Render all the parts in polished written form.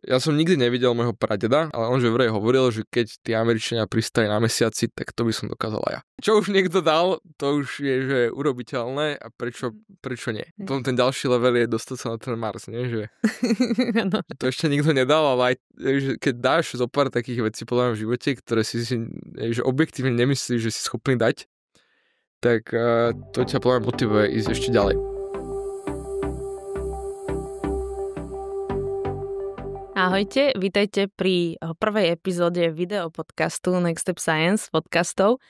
ja som nikdy nevidel môjho pradeda, ale on že vraj hovoril, že keď tí Američania pristali na mesiaci, tak to by som dokázal aj ja. Čo už niekto dal, to už je, že urobiteľné a prečo nie? Potom ten ďalší level je dostať sa na ten Mars, nie? Že to ešte nikto nedal, ale aj že keď dáš zo pár takých vecí podľa mňa v živote, ktoré si že objektívne nemyslíš, že si schopný dať, tak to ťa podľa mňa motivuje ísť ešte ďalej. Ahojte, vítajte pri prvej epizóde videopodcastu Next Step Science podcastov.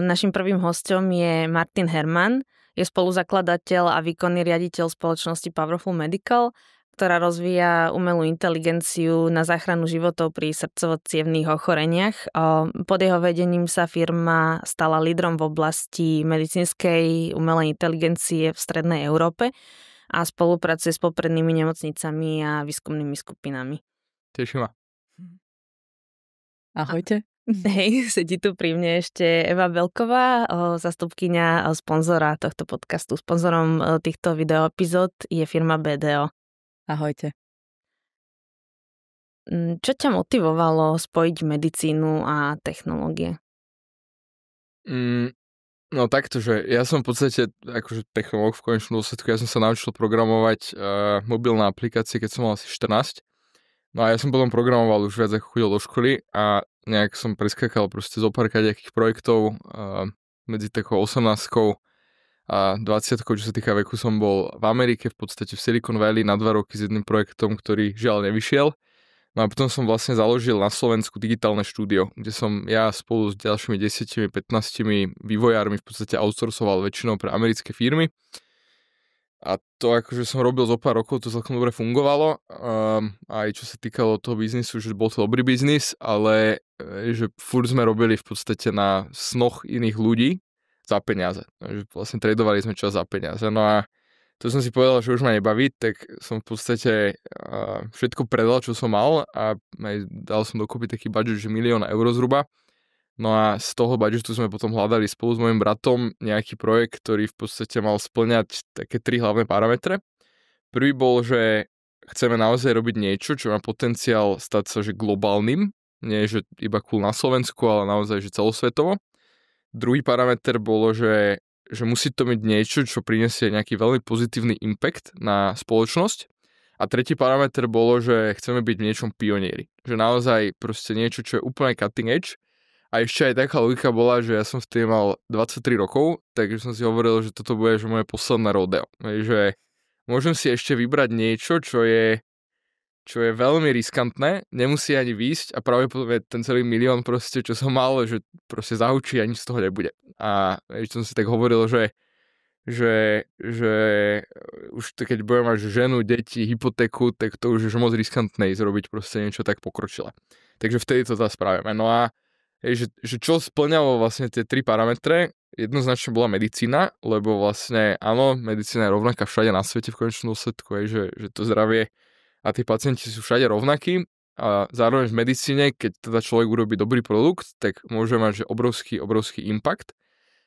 Naším prvým hosťom je Martin Herman, je spoluzakladateľ a výkonný riaditeľ spoločnosti Powerful Medical, ktorá rozvíja umelú inteligenciu na záchranu životov pri srdcovo-cievnych ochoreniach. Pod jeho vedením sa firma stala lídrom v oblasti medicínskej umelej inteligencie v strednej Európe a spolupracuje s poprednými nemocnicami a výskumnými skupinami. Teším ma. Ahojte. Hej, sedí tu pri mne ešte Eva Belková, zastupkyňa sponzora tohto podcastu. Sponzorom týchto videoepizód je firma BDO. Ahojte. Čo ťa motivovalo spojiť medicínu a technológie? No takto, že ja som v podstate akože technológ v konečnom dôsledku, ja som sa naučil programovať mobilné aplikácie, keď som mal asi 14. No a ja som potom programoval už viac ako chodil do školy a nejak som preskakal proste zo pár nejakých projektov medzi takou 18 a 20, čo sa týka veku, som bol v Amerike, v podstate v Silicon Valley na 2 roky s jedným projektom, ktorý žiaľ nevyšiel. No a potom som vlastne založil na Slovensku digitálne štúdio, kde som ja spolu s ďalšími 10-15 vývojármi v podstate outsourcoval väčšinou pre americké firmy. A to akože som robil zo pár rokov, to celkom dobre fungovalo. Aj čo sa týkalo toho biznisu, že bol to dobrý biznis, ale že furt sme robili v podstate na snoch iných ľudí za peniaze. Že vlastne tradovali sme čas za peniaze. No a to som si povedal, že už ma nebaví, tak som v podstate všetko predal, čo som mal a dal som dokopy taký budget, že 1 000 000 eur zhruba. No a z toho budžetu sme potom hľadali spolu s mojim bratom nejaký projekt, ktorý v podstate mal spĺňať také 3 hlavné parametre. Prvý bol, že chceme naozaj robiť niečo, čo má potenciál stať sa že globálnym, nie že iba cool na Slovensku, ale naozaj že celosvetovo. Druhý parameter bolo, že musí to byť niečo, čo prinesie nejaký veľmi pozitívny impact na spoločnosť. A tretí parameter bolo, že chceme byť v niečom pionieri. Že naozaj proste niečo, čo je úplne cutting edge. A ešte aj taká logika bola, že ja som vtedy mal 23 rokov, takže som si hovoril, že toto bude že moje posledné rodeo. Že môžem si ešte vybrať niečo, čo je veľmi riskantné, nemusí ani výjsť a pravdepodobne ten celý 1 000 000 proste, čo som mal, že proste zahučí a nič z toho nebude. A som si tak hovoril, že už to, keď budem mať ženu, deti, hypotéku, tak to už je moc riskantné ísť robiť proste niečo tak pokročilé. Takže vtedy to spravíme. No a že čo spĺňalo vlastne tie 3 parametre, jednoznačne bola medicína, lebo vlastne áno, medicína je rovnaká všade na svete v konečnom dôsledku, že to zdravie a tí pacienti sú všade rovnakí a zároveň v medicíne, keď teda človek urobí dobrý produkt, tak môže mať že obrovský impact.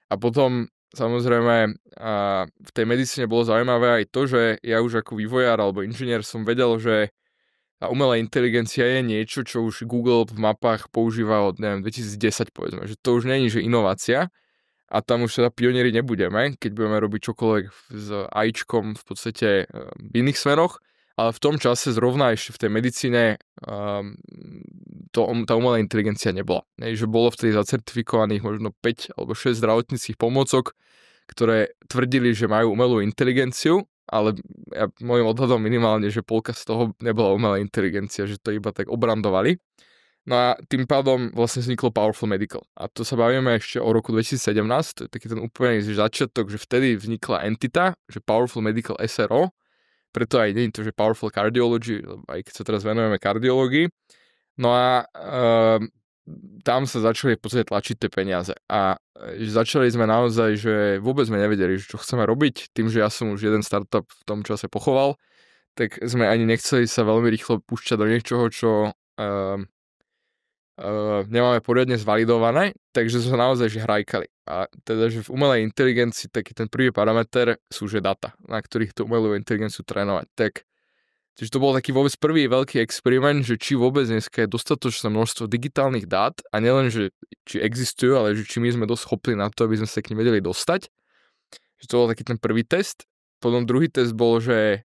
A potom samozrejme v tej medicíne bolo zaujímavé aj to, že ja už ako vývojár alebo inžinier som vedel, že tá umelá inteligencia je niečo, čo už Google v mapách používa od 2010 povedzme, že to už nie je že inovácia a tam už teda pionieri nebudeme, keď budeme robiť čokoľvek s AIčkom v podstate v iných smeroch, ale v tom čase zrovna ešte v tej medicíne tá umelá inteligencia nebola. Že bolo vtedy zacertifikovaných možno 5 alebo 6 zdravotníckych pomôcok, ktoré tvrdili, že majú umelú inteligenciu, ale môjim odhadom minimálne, že polka z toho nebola umelá inteligencia, že to iba tak obrandovali. No a tým pádom vlastne vzniklo Powerful Medical. A to sa bavíme ešte o roku 2017, to je taký ten úplný začiatok, že vtedy vznikla entita, že Powerful Medical SRO, preto aj nie je to, že Powerful Cardiology, aj keď sa teraz venujeme kardiológii. No a tam sa začali v podstate tlačiť tie peniaze a začali sme naozaj, že vôbec sme nevedeli, čo chceme robiť, tým, že ja som už jeden startup v tom čase pochoval, tak sme ani nechceli sa veľmi rýchlo púšťať do niečoho, čo nemáme poriadne zvalidované, takže sme naozaj že hrajkali. A teda, že v umelej inteligencii taký ten prvý parameter sú že data, na ktorých tú umelú inteligenciu trénovať. Tak Čiže to bol taký vôbec prvý veľký experiment, že či vôbec dneska je dostatočné množstvo digitálnych dát a nielen, že či existujú, ale že či my sme dosť schopní na to, aby sme sa k nim vedeli dostať. Že to bol taký ten prvý test. Potom druhý test bol, že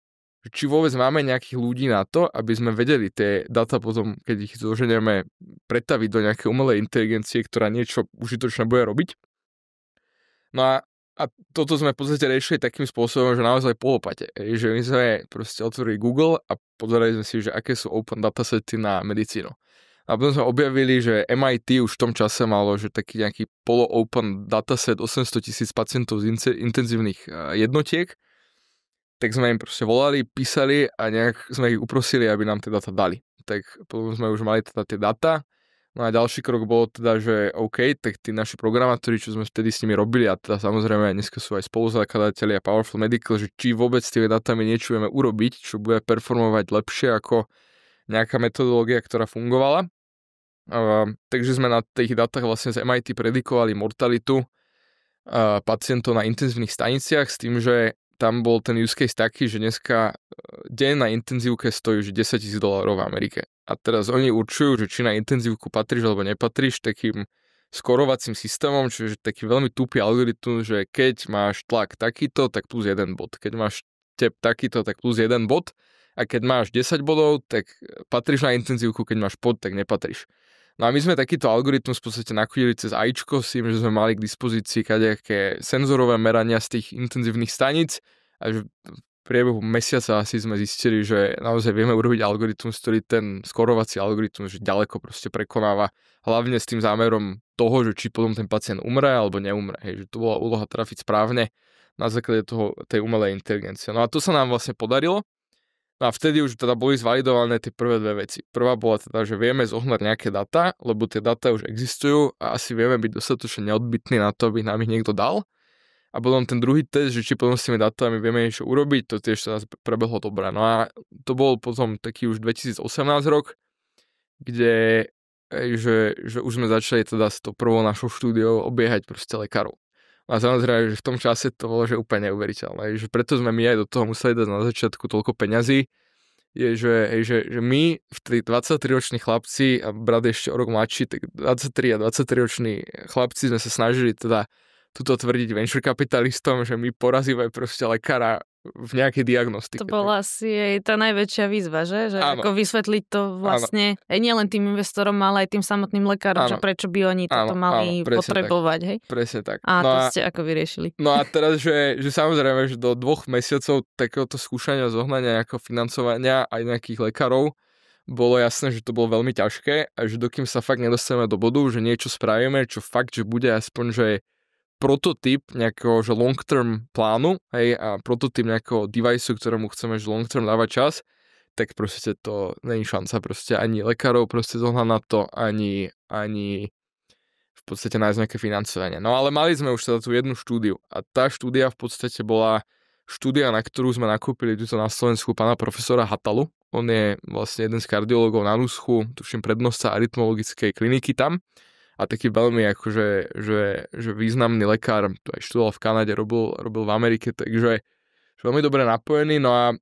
či vôbec máme nejakých ľudí na to, aby sme vedeli tie data potom, keď ich zoženieme, pretaviť do nejakej umelej inteligencie, ktorá niečo užitočné bude robiť. No a toto sme v podstate riešili takým spôsobom, že naozaj po lopate. Že my sme proste otvorili Google a pozerali sme si, že aké sú open datasety na medicínu. A potom sme objavili, že MIT už v tom čase malo, že taký nejaký polo-open dataset 800,000 pacientov z intenzívnych jednotiek. Tak sme im proste volali, písali a nejak sme ich uprosili, aby nám tie data dali. Tak potom sme už mali teda tie data. No a ďalší krok bol teda, že OK, tak tí naši programátori, čo sme vtedy s nimi robili, a teda samozrejme dneska sú aj spoluzakladatelia Powerful Medical, že či vôbec s tými datami niečo vieme urobiť, čo bude performovať lepšie ako nejaká metodológia, ktorá fungovala. Takže sme na tých datách vlastne z MIT predikovali mortalitu pacientov na intenzívnych staniciach s tým, že tam bol ten use case taký, že dneska deň na intenzívke stojí už $10,000 v Amerike. A teraz oni určujú, že či na intenzívku patríš alebo nepatríš takým skorovacím systémom, čiže taký veľmi tupý algoritmus, že keď máš tlak takýto, tak plus 1 bod. Keď máš tep takýto, tak plus 1 bod. A keď máš 10 bodov, tak patríš na intenzívku, keď máš pod, tak nepatríš. No a my sme takýto algoritmus v podstate nachodili cez AIčko s tým, že sme mali k dispozícii kadejaké senzorové merania z tých intenzívnych staníc a že v priebehu mesiaca asi sme zistili, že naozaj vieme urobiť algoritmus, ktorý ten skorovací algoritmus že ďaleko proste prekonáva, hlavne s tým zámerom toho, že či potom ten pacient umre alebo neumre. Hej, že to bola úloha trafiť správne na základe tej umelej inteligencie. No a to sa nám vlastne podarilo. No a vtedy už teda boli zvalidované tie prvé dve veci. Prvá bola teda, že vieme zohnať nejaké data, lebo tie data už existujú a asi vieme byť dostatočne neodbytní na to, aby nám ich niekto dal. A potom ten druhý test, že či potom s tými datami vieme niečo urobiť, to tiež sa prebehlo dobre. No a to bol potom taký už 2018 rok, kde že už sme začali teda s tou prvou našou štúdiou obiehať proste lekárov. A samozrejme, že v tom čase to bolo že úplne neuveriteľné. Že preto sme my aj do toho museli dať na začiatku toľko peňazí. Je, že my, v 23-roční chlapci a brat ešte o rok mladší, tak 23 a 23-roční chlapci sme sa snažili teda tuto tvrdiť venture kapitalistom, že my porazíme proste lekára v nejakej diagnostike. To bola asi aj tá najväčšia výzva, že? Že ako vysvetliť to vlastne aj nielen tým investorom, ale aj tým samotným lekárom, že prečo by oni toto mali potrebovať, tak. Hej? Presne tak. A to ste ako vyriešili. No a teraz, že samozrejme, že do 2 mesiacov takéhoto skúšania, zohnania nejakého financovania aj nejakých lekárov bolo jasné, že to bolo veľmi ťažké a že dokým sa fakt nedostaneme do bodu, že niečo spravíme, čo fakt, že bude aspoň, že prototyp nejakého že long-term plánu, hej, a prototyp nejakého deviceu, ktorému chceme že long-term dávať čas, tak proste to není šanca proste ani lekárov proste zohnať na to, ani v podstate nájsť nejaké financovanie. No ale mali sme už teda tú jednu štúdiu a tá štúdia v podstate bola štúdia, na ktorú sme nakúpili tuto na Slovensku pána profesora Hatalu. On je vlastne jeden z kardiológov na Nuschu, tuším prednostka arytmologickej kliniky tam. A taký veľmi akože že významný lekár, to aj študoval v Kanade, robil v Amerike, takže veľmi dobre napojený. No a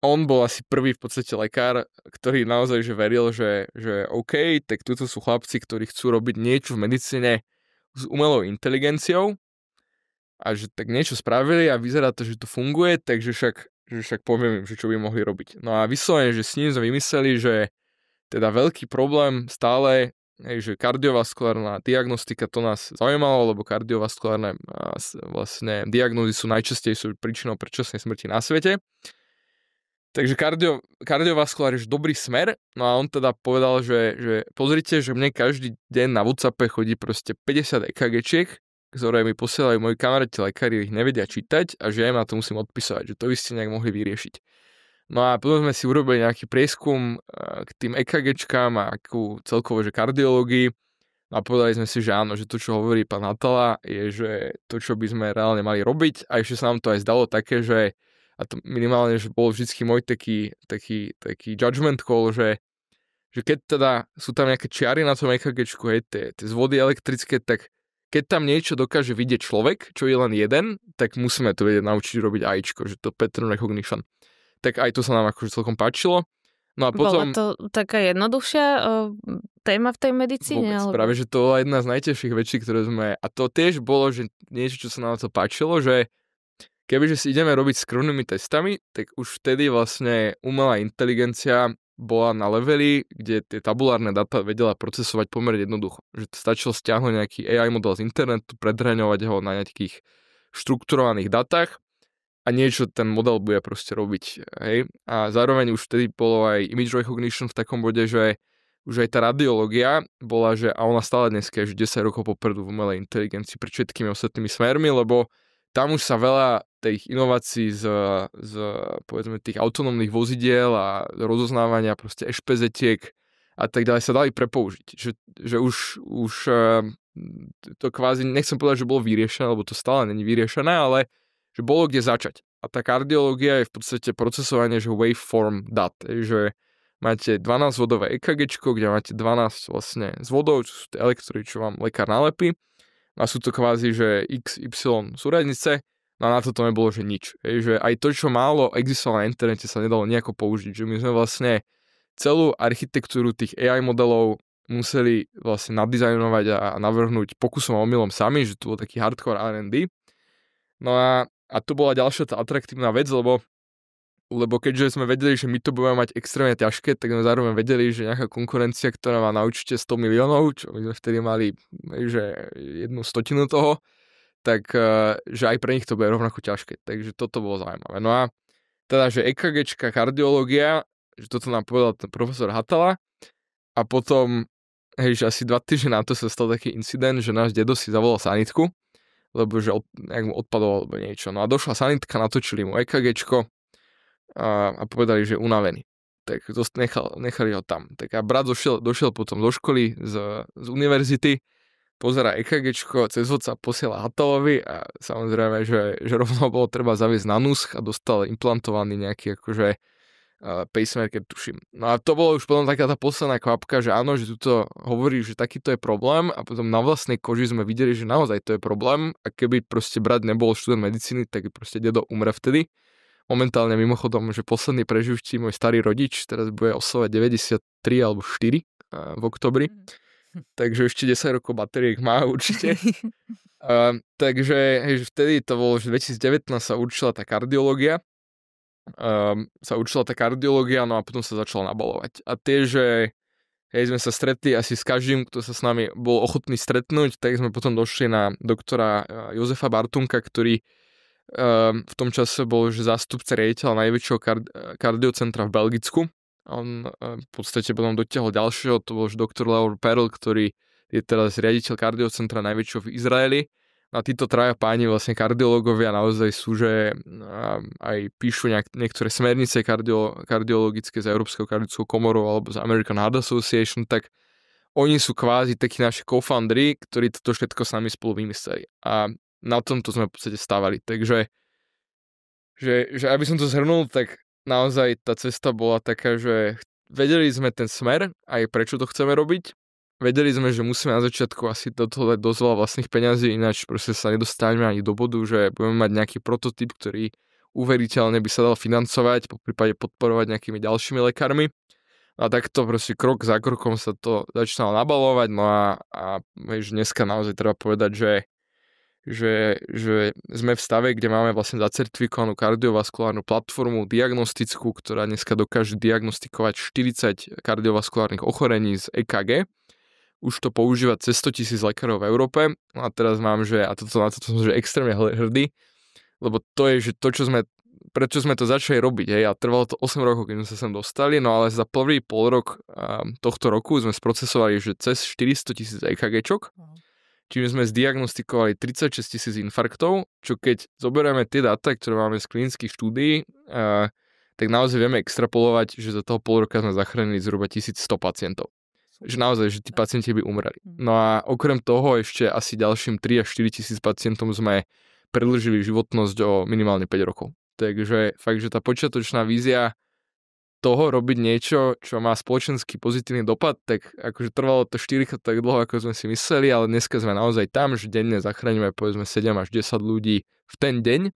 on bol asi prvý v podstate lekár, ktorý naozaj že veril, že OK, tak tuto sú chlapci, ktorí chcú robiť niečo v medicíne s umelou inteligenciou a že tak niečo spravili a vyzerá to, že to funguje, takže však poviem im, že čo by mohli robiť. No a vyslovene, že s ním sme vymysleli, že teda veľký problém stále že kardiovaskulárna diagnostika to nás zaujímalo, lebo kardiovaskulárne vlastne diagnózy sú najčastejšou príčinou predčasnej smrti na svete. Takže kardiovaskulár je dobrý smer, no a on teda povedal, že pozrite, že mne každý deň na WhatsAppe chodí proste 50 EKG-čiek, ktoré mi posielajú moji kamaráti lekári, ich nevedia čítať a že ja im na to musím odpisovať, že to by ste nejak mohli vyriešiť. No a potom sme si urobili nejaký prieskum k tým EKGčkám a akú celkovo, že kardiológii. A povedali sme si, že áno, že to, čo hovorí pán Hatala, je, že to, čo by sme reálne mali robiť. A ešte sa nám to aj zdalo také, že a to minimálne, že bol vždycky môj taký judgment call, že keď teda sú tam nejaké čiary na tom EKGčku, hej, tie zvody elektrické, tak keď tam niečo dokáže vidieť človek, čo je len jeden, tak musíme to vedieť naučiť robiť AIčko, že to pattern recognition. tak aj to sa nám akože celkom páčilo. No a potom... Bola to taká jednoduchšia téma v tej medicíne? Vôbec, alebo... práve, že to bola jedna z najťažších vecí, ktoré sme... A to tiež bolo, že niečo, čo sa nám to páčilo, že kebyže si ideme robiť s krvnými testami, tak už vtedy vlastne umelá inteligencia bola na leveli, kde tie tabulárne dáta vedela procesovať pomerne jednoducho. Že to stačilo stiahnuť nejaký AI model z internetu, predhraňovať ho na nejakých štrukturovaných datách a niečo ten model bude proste robiť. Hej? A zároveň už vtedy bolo aj image recognition v takom bode, že už aj tá radiológia bola, že a ona stále dneska je 10 rokov popredu v umelej inteligencii pred všetkými ostatnými smermi, lebo tam už sa veľa tých inovácií z povedzme tých autonómnych vozidiel a rozoznávania proste ešpezetiek a tak ďalej sa dali prepoužiť. Že už to kvázi, nechcem povedať, že bolo vyriešené, lebo to stále není vyriešené, ale že bolo kde začať. A tá kardiológia je v podstate procesovanie, že waveform dát, že máte 12-vodové EKGčko, kde máte 12 vlastne z vodov, čo sú tie elektrody, čo vám lekár nalepí. A sú to kvázi, že XY súradnice, no a na to nebolo, že nič. Že aj to, čo málo existovalo na internete, sa nedalo nejako použiť. Že my sme vlastne celú architektúru tých AI modelov museli vlastne nadizajnovať a navrhnúť pokusom a omylom sami, že to bol taký hardcore R&D. No a to bola ďalšia tá atraktívna vec, lebo keďže sme vedeli, že my to budeme mať extrémne ťažké, tak sme zároveň vedeli, že nejaká konkurencia, ktorá má na určite 100 miliónov, čo my sme vtedy mali, že 1/100 toho, tak že aj pre nich to bude rovnako ťažké. Takže toto bolo zaujímavé. No a teda, že EKGčka, kardiológia, že toto nám povedal ten profesor Hatala a potom, že asi 2 týždne na to sa stal taký incident, že náš dedo si zavolal sanitku, lebo že mu odpadlo alebo niečo. No a došla sanitka, natočili mu EKGčko, a povedali, že je unavený. Tak nechali ho tam. Tak a brat došiel potom do školy z univerzity, pozerá EKGčko, cez sa posiela Hatalovi a samozrejme, že rovno bolo treba zaviesť na núsch a dostal implantovaný nejaký akože pacemaker, tuším. No a to bolo už potom taká tá posledná kvapka, že áno, že tuto hovorí, že takýto je problém a potom na vlastnej koži sme videli, že naozaj to je problém a keby proste brat nebol študent medicíny, tak proste dedo umre vtedy. Momentálne mimochodom, že posledný preživší môj starý rodič, teraz bude oslovať 93 alebo 4 v oktobri, takže ešte 10 rokov batériek má určite. Takže vtedy to bolo, že 2019 sa učila tá kardiológia, no a potom sa začala nabalovať. A tie, že sme sa stretli asi s každým, kto sa s nami bol ochotný stretnúť, tak sme potom došli na doktora Jozefa Bartunka, ktorý v tom čase bol že zástupca riaditeľa najväčšieho kardiocentra v Belgicku. On v podstate potom dotiahol ďalšieho, to bol doktor Laur Perl, ktorý je teraz riaditeľ kardiocentra najväčšieho v Izraeli. A títo traja páni vlastne kardiológovia naozaj sú, že aj píšu niektoré smernice kardiologické z Európskeho kardiologickou komorou alebo z American Heart Association, tak oni sú kvázi takí naši co-founderi, ktorí toto všetko s nami spolu vymysleli. A na tomto sme v podstate stávali. Takže že aby som to zhrnul, tak naozaj tá cesta bola taká, že vedeli sme ten smer, aj prečo to chceme robiť. Vedeli sme, že musíme na začiatku asi do toho dať dosť veľa vlastných peňazí, ináč proste sa nedostaneme ani do bodu, že budeme mať nejaký prototyp, ktorý uveriteľne by sa dal financovať, poprípade podporovať nejakými ďalšími lekármi. A takto proste krok za krokom sa to začínalo nabalovať, no a dneska naozaj treba povedať, že sme v stave, kde máme vlastne zacertifikovanú kardiovaskulárnu platformu diagnostickú, ktorá dneska dokáže diagnostikovať 40 kardiovaskulárnych ochorení z EKG. Už to používa cez 100 000 lekárov v Európe. A teraz mám, na toto som že extrémne hrdý, lebo to je, že to, prečo sme to začali robiť, a trvalo to 8 rokov, keď sme sa sem dostali, no ale za prvý pol rok tohto roku sme sprocesovali, že cez 400 000 EKGčok, čiže sme zdiagnostikovali 36 000 infarktov, čo keď zoberieme tie dáta, ktoré máme z klinických štúdií, tak naozaj vieme extrapolovať, že za toho pol roka sme zachránili zhruba 1100 pacientov. Že naozaj, že tí pacienti by umreli. No a okrem toho ešte asi ďalším 3 až 4 tisíc pacientom sme predĺžili životnosť o minimálne 5 rokov. Takže fakt, že tá počiatočná vízia toho robiť niečo, čo má spoločenský pozitívny dopad, tak akože trvalo to 4-krát tak dlho, ako sme si mysleli, ale dneska sme naozaj tam, že denne zachraňujeme povedzme 7 až 10 ľudí v ten deň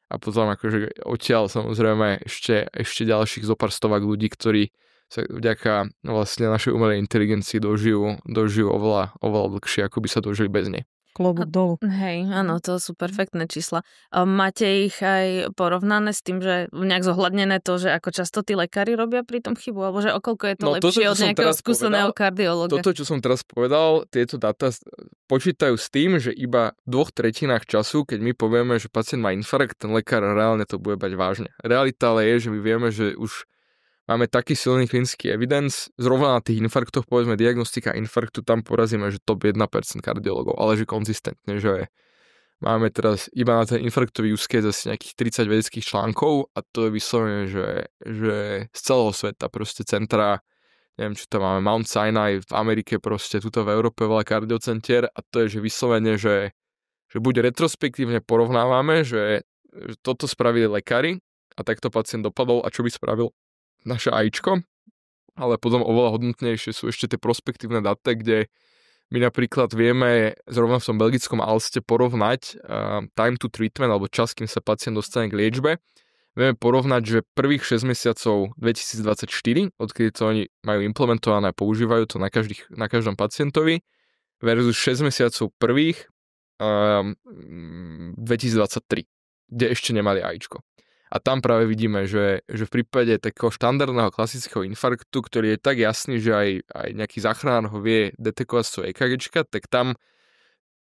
A potom akože odtiaľ samozrejme ešte ďalších zopár stovák ľudí, ktorí sa vďaka vlastne našej umelej inteligencii dožijú oveľa dlhšie, ako by sa dožili bez nej. Klobúk dolu. Hej, áno, to sú perfektné čísla. Máte ich aj porovnané s tým, že nejak zohľadnené to, že ako často tí lekári robia pri tom chybu, alebo že okoľko je to lepšie od nejakého skúseného kardiológa? Toto, čo som teraz povedal, tieto dáta počítajú s tým, že iba v 2/3 času, keď my povieme, že pacient má infarkt, ten lekár reálne to bude bať vážne. Realita ale je, že my vieme, že už máme taký silný klinický evidence, zrovna na tých infarktoch, povedzme diagnostika infarktu, tam porazíme, že top 1% kardiologov, ale že konzistentne, že máme teraz iba na ten infarktový use case asi nejakých 30 vedeckých článkov a to je vyslovene, že z celého sveta proste centra, neviem, čo tam máme, Mount Sinai v Amerike, proste tuto v Európe veľa kardiocentier a to je, že vyslovene, že buď retrospektívne porovnávame, že toto spravili lekári a takto pacient dopadol a čo by spravil naše AIčko, ale potom oveľa hodnotnejšie sú ešte tie prospektívne dáta, kde my napríklad vieme zrovna v tom belgickom Alste porovnať time to treatment, alebo čas, kým sa pacient dostane k liečbe. Vieme porovnať, že prvých 6 mesiacov 2024, odkedy to oni majú implementované a používajú to na každom pacientovi, versus 6 mesiacov prvých 2023, kde ešte nemali AIčko. A tam práve vidíme, že v prípade takého štandardného klasického infarktu, ktorý je tak jasný, že aj nejaký záchranár ho vie detekovať z toho EKGčka, tak tam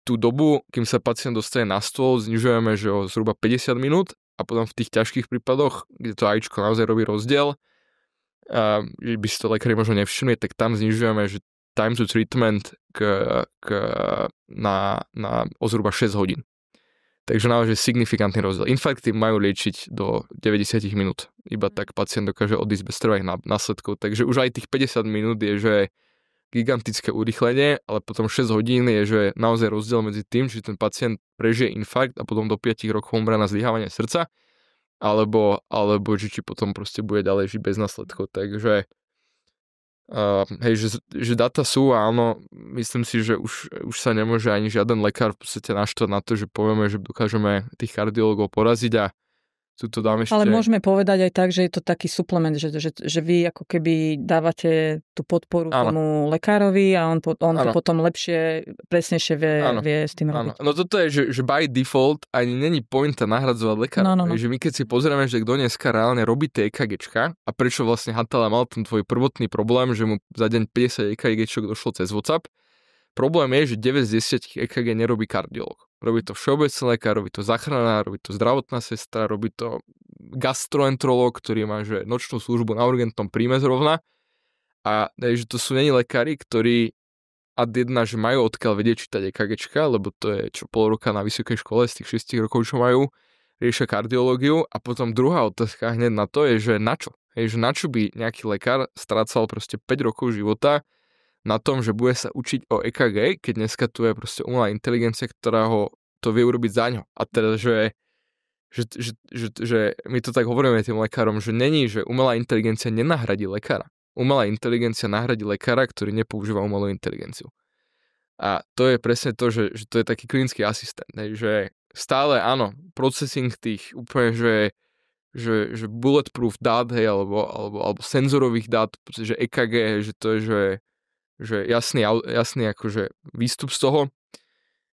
tú dobu, kým sa pacient dostane na stôl, znižujeme, že o zhruba 50 minút a potom v tých ťažkých prípadoch, kde to AIčko naozaj robí rozdiel, že by si to lekári možno nevšimli, tak tam znižujeme, že time to treatment na o zhruba 6 hodín. Takže naozaj signifikantný rozdiel. Infarkty majú liečiť do 90 minút. Iba tak pacient dokáže odísť bez trvalých následkov. Takže už aj tých 50 minút je, že gigantické urýchlenie, ale potom 6 hodín je, že naozaj rozdiel medzi tým, že ten pacient prežije infarkt a potom do 5 rokov umrie na zlyhávanie srdca, alebo že či potom proste bude ďalej žiť bez následkov. Takže že dáta sú a áno, myslím si, že už sa nemôže ani žiaden lekár v podstate naštvať na to, že povieme, že dokážeme tých kardiológov poraziť a tu to dáme ešte... Ale môžeme povedať aj tak, že je to taký suplement, že vy ako keby dávate tú podporu tomu lekárovi a on to potom lepšie, presnejšie vie s tým robiť. No toto je, že by default ani není pointa nahradzovať lekára. No. Že my keď si pozrieme, že kto dneska reálne robí tie EKGčka a prečo vlastne Hatala mal ten tvoj prvotný problém, že mu za deň 50 EKGčok došlo cez WhatsApp, problém je, že 9 z 10 EKG nerobí kardiológ. Robí to všeobecný lekár, robí to záchranár, robí to zdravotná sestra, robí to gastroenterológ, ktorý má že nočnú službu na urgentnom príjme zrovna. A že to sú není lekári, ktorí ad jedna, že majú odkiaľ vedieť čítať EKGčka, lebo to je čo pol roka na vysokej škole z tých 6 rokov, čo majú, riešia kardiológiu. A potom druhá otázka hneď na to je, že na čo? Že na čo by nejaký lekár strácal proste 5 rokov života na tom, že bude sa učiť o EKG, keď dneska tu je proste umelá inteligencia, ktorá ho to vie urobiť za ňo. A teda, že my to tak hovoríme tým lekárom, že není, že umelá inteligencia nenahradí lekára. Umelá inteligencia nahradí lekára, ktorý nepoužíva umelú inteligenciu. A to je presne to, že to je taký klinický asistent. Že stále, áno, processing tých úplne, že bulletproof dát, hej, alebo senzorových dát, že EKG, že to je, že jasný akože výstup z toho,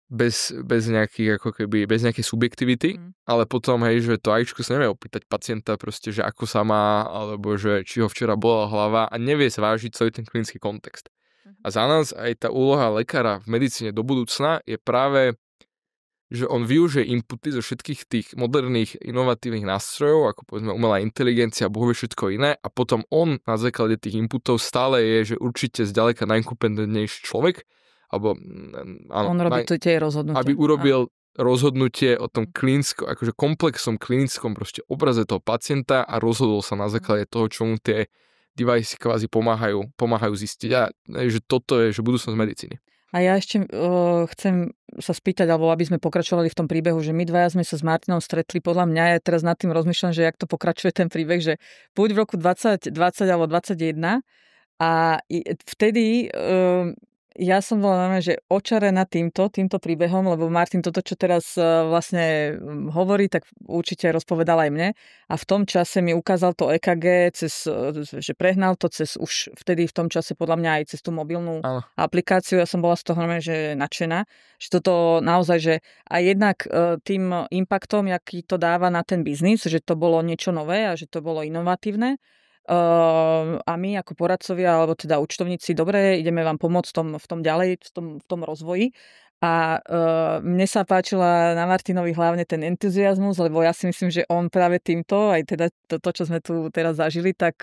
bez nejakých, ako keby, bez nejakej subjektivity, ale potom, hej, že to AIčko sa nevie opýtať pacienta proste, že ako sa má, alebo že či ho včera bola hlava a nevie zvážiť celý ten klinický kontext. A za nás aj tá úloha lekára v medicíne do budúcna je práve, že on využije inputy zo všetkých tých moderných inovatívnych nástrojov, ako povedzme umelá inteligencia, bohvie všetko iné a potom on na základe tých inputov stále je, že určite zďaleka najkompetentnejší človek, alebo áno, on robí tie rozhodnutia. Aby urobil rozhodnutie o tom klinickom, akože komplexnom klinickom proste obraze toho pacienta a rozhodol sa na základe toho, čo mu tie device kvázi pomáhajú zistiť. A že toto je, že budúcnosť medicíny. A ja ešte chcem sa spýtať, alebo aby sme pokračovali v tom príbehu, že my dvaja sme sa s Martinom stretli. Podľa mňa ja teraz nad tým rozmýšľam, že jak to pokračuje ten príbeh, že buď v roku 2020 alebo 2021 a vtedy Ja som bola normálne, že očarená týmto príbehom, lebo Martin toto, čo teraz vlastne hovorí, tak určite rozpovedal aj mne. A v tom čase mi ukázal to EKG, že prehnal to cez už vtedy v tom čase podľa mňa aj cez tú mobilnú aplikáciu. Ja som bola z toho normálne, že nadšená. Že toto naozaj, že aj jednak tým impaktom, jaký to dáva na ten biznis, že to bolo niečo nové a že to bolo inovatívne. A my ako poradcovia, alebo teda účtovníci, dobre, ideme vám pomôcť v tom ďalej, v tom rozvoji. A mne sa páčila na Martinovi hlavne ten entuziasmus, lebo ja si myslím, že on práve týmto, aj teda to čo sme tu teraz zažili, tak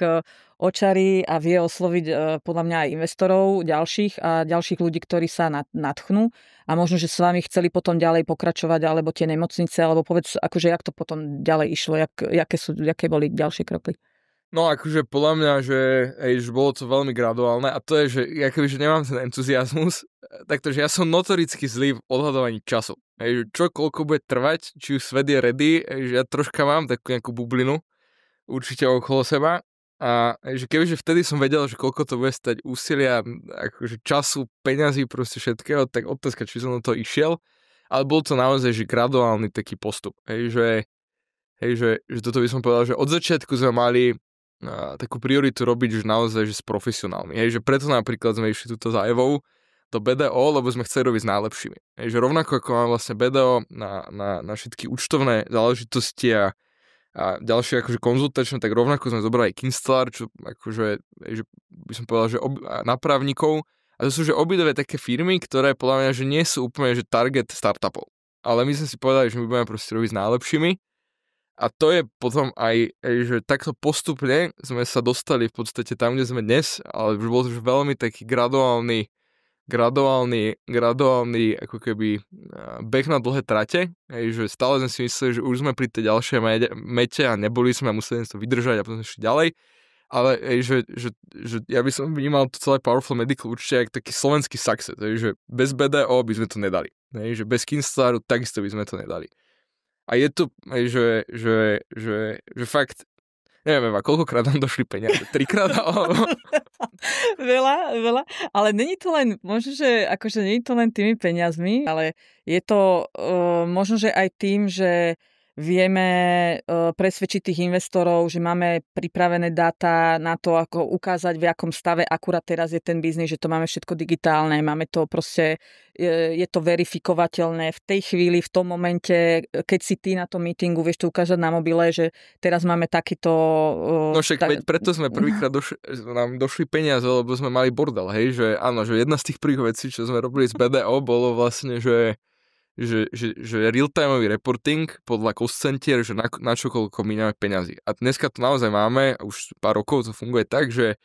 očarí a vie osloviť podľa mňa aj investorov ďalších ľudí, ktorí sa nadchnú a možno, že s vami chceli potom ďalej pokračovať, alebo tie nemocnice, alebo povedz, akože jak to potom ďalej išlo, jaké boli ďalšie kroky. No akože podľa mňa, že bolo to veľmi graduálne a to je, že ja kebyže nemám ten entuziasmus, takže ja som notoricky zlý v odhadovaní času. Čo koľko bude trvať, či už svet je ready, že ja troška mám takú nejakú bublinu určite okolo seba a že kebyže vtedy som vedel, že koľko to bude stať úsilia, akože času, peňazí, proste všetkého, tak otázka, či som do toho išiel, ale bol to naozaj, že graduálny taký postup. Že toto by som povedal, že od začiatku sme mali takú prioritu robiť, že naozaj, že s profesionálmi. Že preto napríklad sme išli túto za Evou do BDO, lebo sme chceli robiť s najlepšími. Že rovnako ako mám vlastne BDO na všetky účtovné záležitosti a ďalšie akože konzultačné, tak rovnako sme zobrali aj Kinstellar, čo akože, že by som povedal, že na právnikov. A to sú že obidve také firmy, ktoré podľa mňa, že nie sú úplne že target startupov. Ale my sme si povedali, že my budeme proste robiť s najlepšími. A to je potom aj, že takto postupne sme sa dostali v podstate tam, kde sme dnes, ale už bol to už veľmi taký graduálny ako keby beh na dlhé trate, že stále sme si mysleli, že už sme pri tej ďalšej mete a neboli sme a museli to vydržať a potom ešte ďalej. Ale že ja by som vnímal to celé Powerful Medical určite ako taký slovenský success, že bez BDO by sme to nedali. Že bez Kinstellaru takisto by sme to nedali. A je to, že fakt, neviem, koľkokrát nám došli peniaze? 3-krát? Veľa, ale není to len, možno, že akože není to len tými peniazmi, ale je to možno, že aj tým, že vieme presvedčiť tých investorov, že máme pripravené dáta na to, ako ukázať, v akom stave akurát teraz je ten biznis, že to máme všetko digitálne, máme to proste, je to verifikovateľné v tej chvíli, v tom momente, keď si ty na tom meetingu vieš to ukázať na mobile, že teraz máme takýto... No však preto sme prvýkrát nám došli peniaze, lebo sme mali bordel, hej, že áno, že jedna z tých prvých vecí, čo sme robili z BDO, bolo vlastne, že real-timeový reporting podľa cost center, že na čo koľko míňame peňazí. A dneska to naozaj máme, už pár rokov to funguje tak, že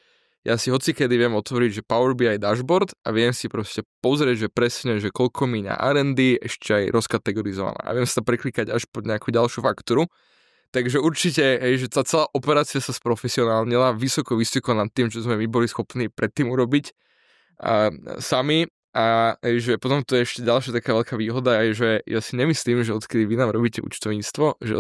ja si hocikedy viem otvoriť, že Power BI dashboard a viem si proste pozrieť, že presne, že koľko míňa R&D, ešte aj rozkategorizovaná. A viem sa preklikať až pod nejakú ďalšiu faktúru. Takže určite, že tá celá operácia sa sprofesionálnila vysoko nad tým, čo sme my boli schopní predtým urobiť sami. A že potom to je ešte ďalšia taká veľká výhoda je, že ja si nemyslím, že odkedy vy nám robíte účtovníctvo, že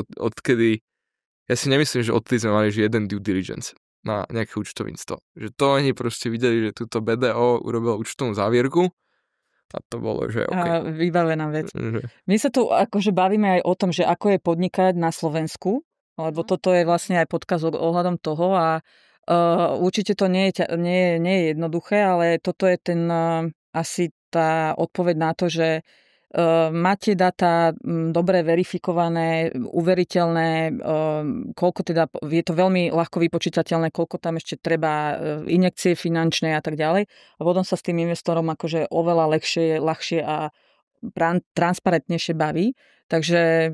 ja si nemyslím, že odkedy sme mali že jeden due diligence na nejaké účtovníctvo. Že to oni proste videli, že túto BDO urobilo účtovnú závierku a to bolo, že OK. A vybavená vec. My sa tu akože bavíme aj o tom, že ako je podnikať na Slovensku, lebo toto je vlastne aj podcast ohľadom toho a určite to nie je jednoduché, ale toto je ten... asi tá odpoveď na to, že máte dáta dobre verifikované, uveriteľné, koľko teda, je to veľmi ľahko vypočítateľné, koľko tam ešte treba injekcie finančné a tak ďalej. A potom sa s tým investorom akože oveľa ľahšie a transparentnejšie baví. Takže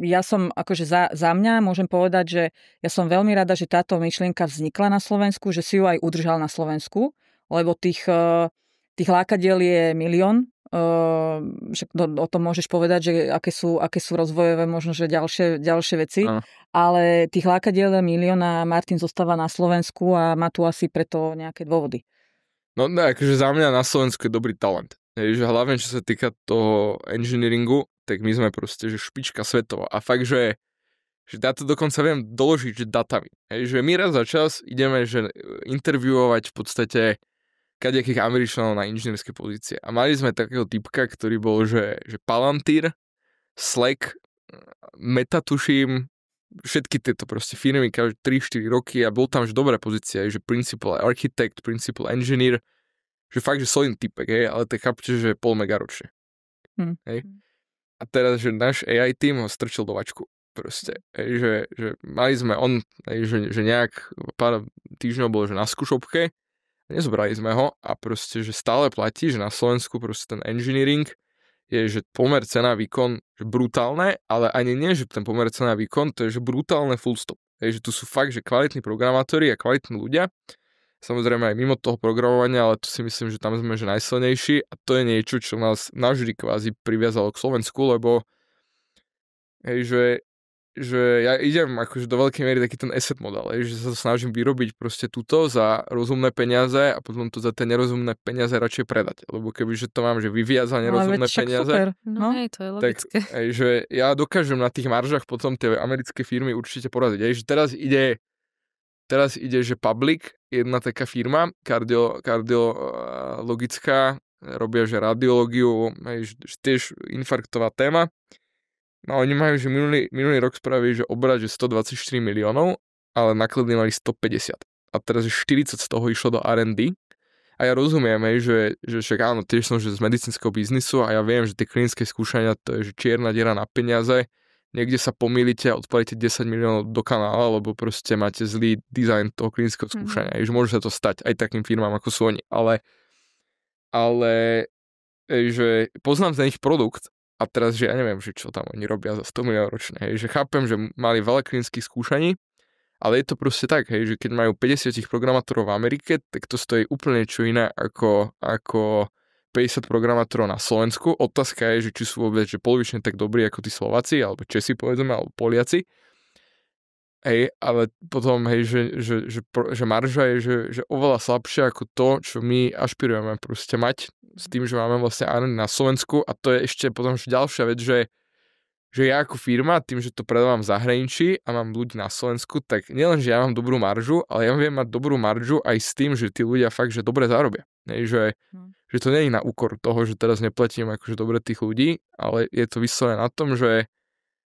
ja som akože za mňa môžem povedať, že ja som veľmi rada, že táto myšlienka vznikla na Slovensku, že si ju aj udržal na Slovensku, lebo tých lákadiel je milión. O tom môžeš povedať, že aké sú rozvojové možno, že ďalšie veci. Ale tých lákadiel je milión a Martin zostáva na Slovensku a má tu asi preto nejaké dôvody. No akože za mňa na Slovensku je dobrý talent. Že hlavne čo sa týka toho engineeringu, tak my sme proste že špička svetová. A fakt, že ja to dokonca viem doložiť že datami. Že my raz za čas ideme že interviewovať v podstate kadejakých Američanov na inžinierské pozície. A mali sme takého typka, ktorý bol, že Palantir, Slack, Meta tuším, všetky tieto proste firmy, každé 3-4 roky a bol tam že dobrá pozícia, že principal architect, principal engineer, že fakt, že solidný typek, hej, ale tak chápte, že pol mega ročne. Hej. A teraz, že náš AI tým ho strčil do vačku. Proste, že mali sme že nejak pár týždňov bol, že na skúšobke, nezobrali sme ho a proste, že stále platí, že na Slovensku proste ten engineering je, že pomer cena výkon, že brutálne, ale ani nie, že ten pomer cena výkon, to je, že brutálne full stop. Že tu sú fakt, že kvalitní programátori a kvalitní ľudia, samozrejme aj mimo toho programovania, ale tu si myslím, že tam sme že najsilnejší a to je niečo, čo nás navždy kvázi priviazalo k Slovensku, lebo že ja idem akože do veľkej miery taký ten asset model, že sa to snažím vyrobiť proste túto za rozumné peniaze a potom to za tie nerozumné peniaze radšej predať. Lebo kebyže to mám, že vyvíjať za nerozumné peniaze, super. No hej, to je logické. Tak že ja dokážem na tých maržách potom tie americké firmy určite poraziť. Že teraz ide, že Public, jedna taká firma, kardiologická, robia, že radiológiu, že tiež infarktová téma. No oni majú, že minulý rok spravili, že obrat, že 124 miliónov, ale náklady mali 150. A teraz 40 z toho išlo do R&D. A ja rozumiem, že však áno, tiež som že z medicínskeho biznisu a ja viem, že tie klinické skúšania, to je že čierna diera na peniaze. Niekde sa pomýlite a odpalíte 10 miliónov do kanála, lebo proste máte zlý dizajn toho klinického skúšania. Že môže sa to stať aj takým firmám, ako sú oni. Ale že poznám za nich produkt, a teraz, že ja neviem, že čo tam oni robia za 100 miliónov ročne, že chápem, že mali veľa klinických skúšaní, ale je to proste tak, že keď majú 50 programátorov v Amerike, tak to stojí úplne niečo iné ako 50 programátorov na Slovensku. Otázka je, že či sú vôbec že polovične tak dobrí ako tí Slováci, alebo Česi povedzme, alebo Poliaci. Ale potom, že marža je, že oveľa slabšia ako to, čo my ašpirujeme proste mať s tým, že máme vlastne R&D na Slovensku a to je ešte potom ďalšia vec, že ja ako firma, tým, že to predávam v zahraničí a mám ľudí na Slovensku, tak nielen, že ja mám dobrú maržu, ale ja viem mať dobrú maržu aj s tým, že tí ľudia fakt, že dobre zarobia. Že to nie je na úkor toho, že teraz neplatím akože dobre tých ľudí, ale je to vyslovené na tom, že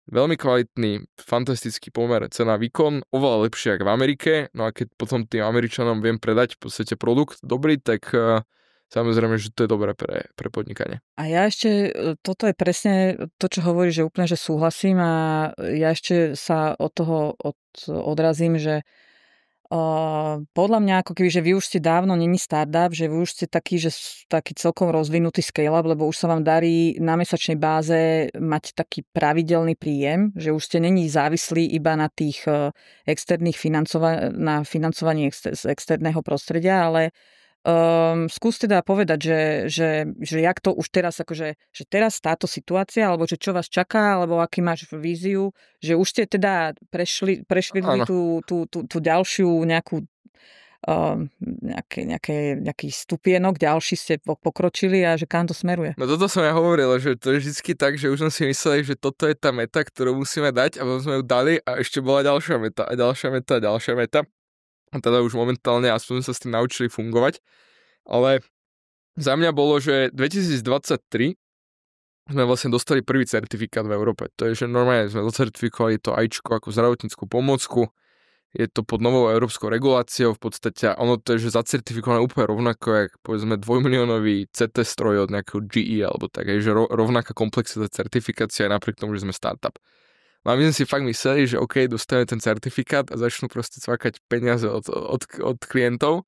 veľmi kvalitný, fantastický pomer cena výkon, oveľa lepšie ako v Amerike, no a keď potom tým Američanom viem predať v podstate produkt dobrý, tak samozrejme, že to je dobré pre podnikanie. A ja ešte, toto je presne to, čo hovorí, že úplne, že súhlasím a ja ešte sa od toho odrazím, že podľa mňa ako keby, že vy už ste dávno není startup, že vy už ste taký celkom rozvinutý scale-up, lebo už sa vám darí na mesačnej báze mať taký pravidelný príjem, že už ste není závislí iba na tých externých na financovaní z externého prostredia, ale skús teda povedať, že jak to už teraz, akože, že teraz táto situácia, alebo že čo vás čaká, alebo aký máš víziu, že už ste teda prešli tú ďalšiu nejakú nejaký stupienok, ďalší ste pokročili a že kam to smeruje. No toto som ja hovoril, že to je vždycky tak, že už sme si mysleli, že toto je tá meta, ktorú musíme dať a potom sme ju dali a ešte bola ďalšia meta a ďalšia meta a ďalšia meta. A teda už momentálne aspoň sa s tým naučili fungovať. Ale za mňa bolo, že 2023 sme vlastne dostali prvý certifikát v Európe. To je, že normálne sme docertifikovali to AIčko ako zdravotníckú pomôcku. Je to pod novou európskou reguláciou v podstate. Ono to je, že zacertifikované úplne rovnako, jak povedzme 2-miliónový CT stroj od nejakého GE alebo tak. Je, že rovnaká komplexita certifikácia napriek tomu, že sme startup. No a my sme si fakt mysleli, že OK, dostaneme ten certifikát a začnú proste cvakať peniaze od klientov.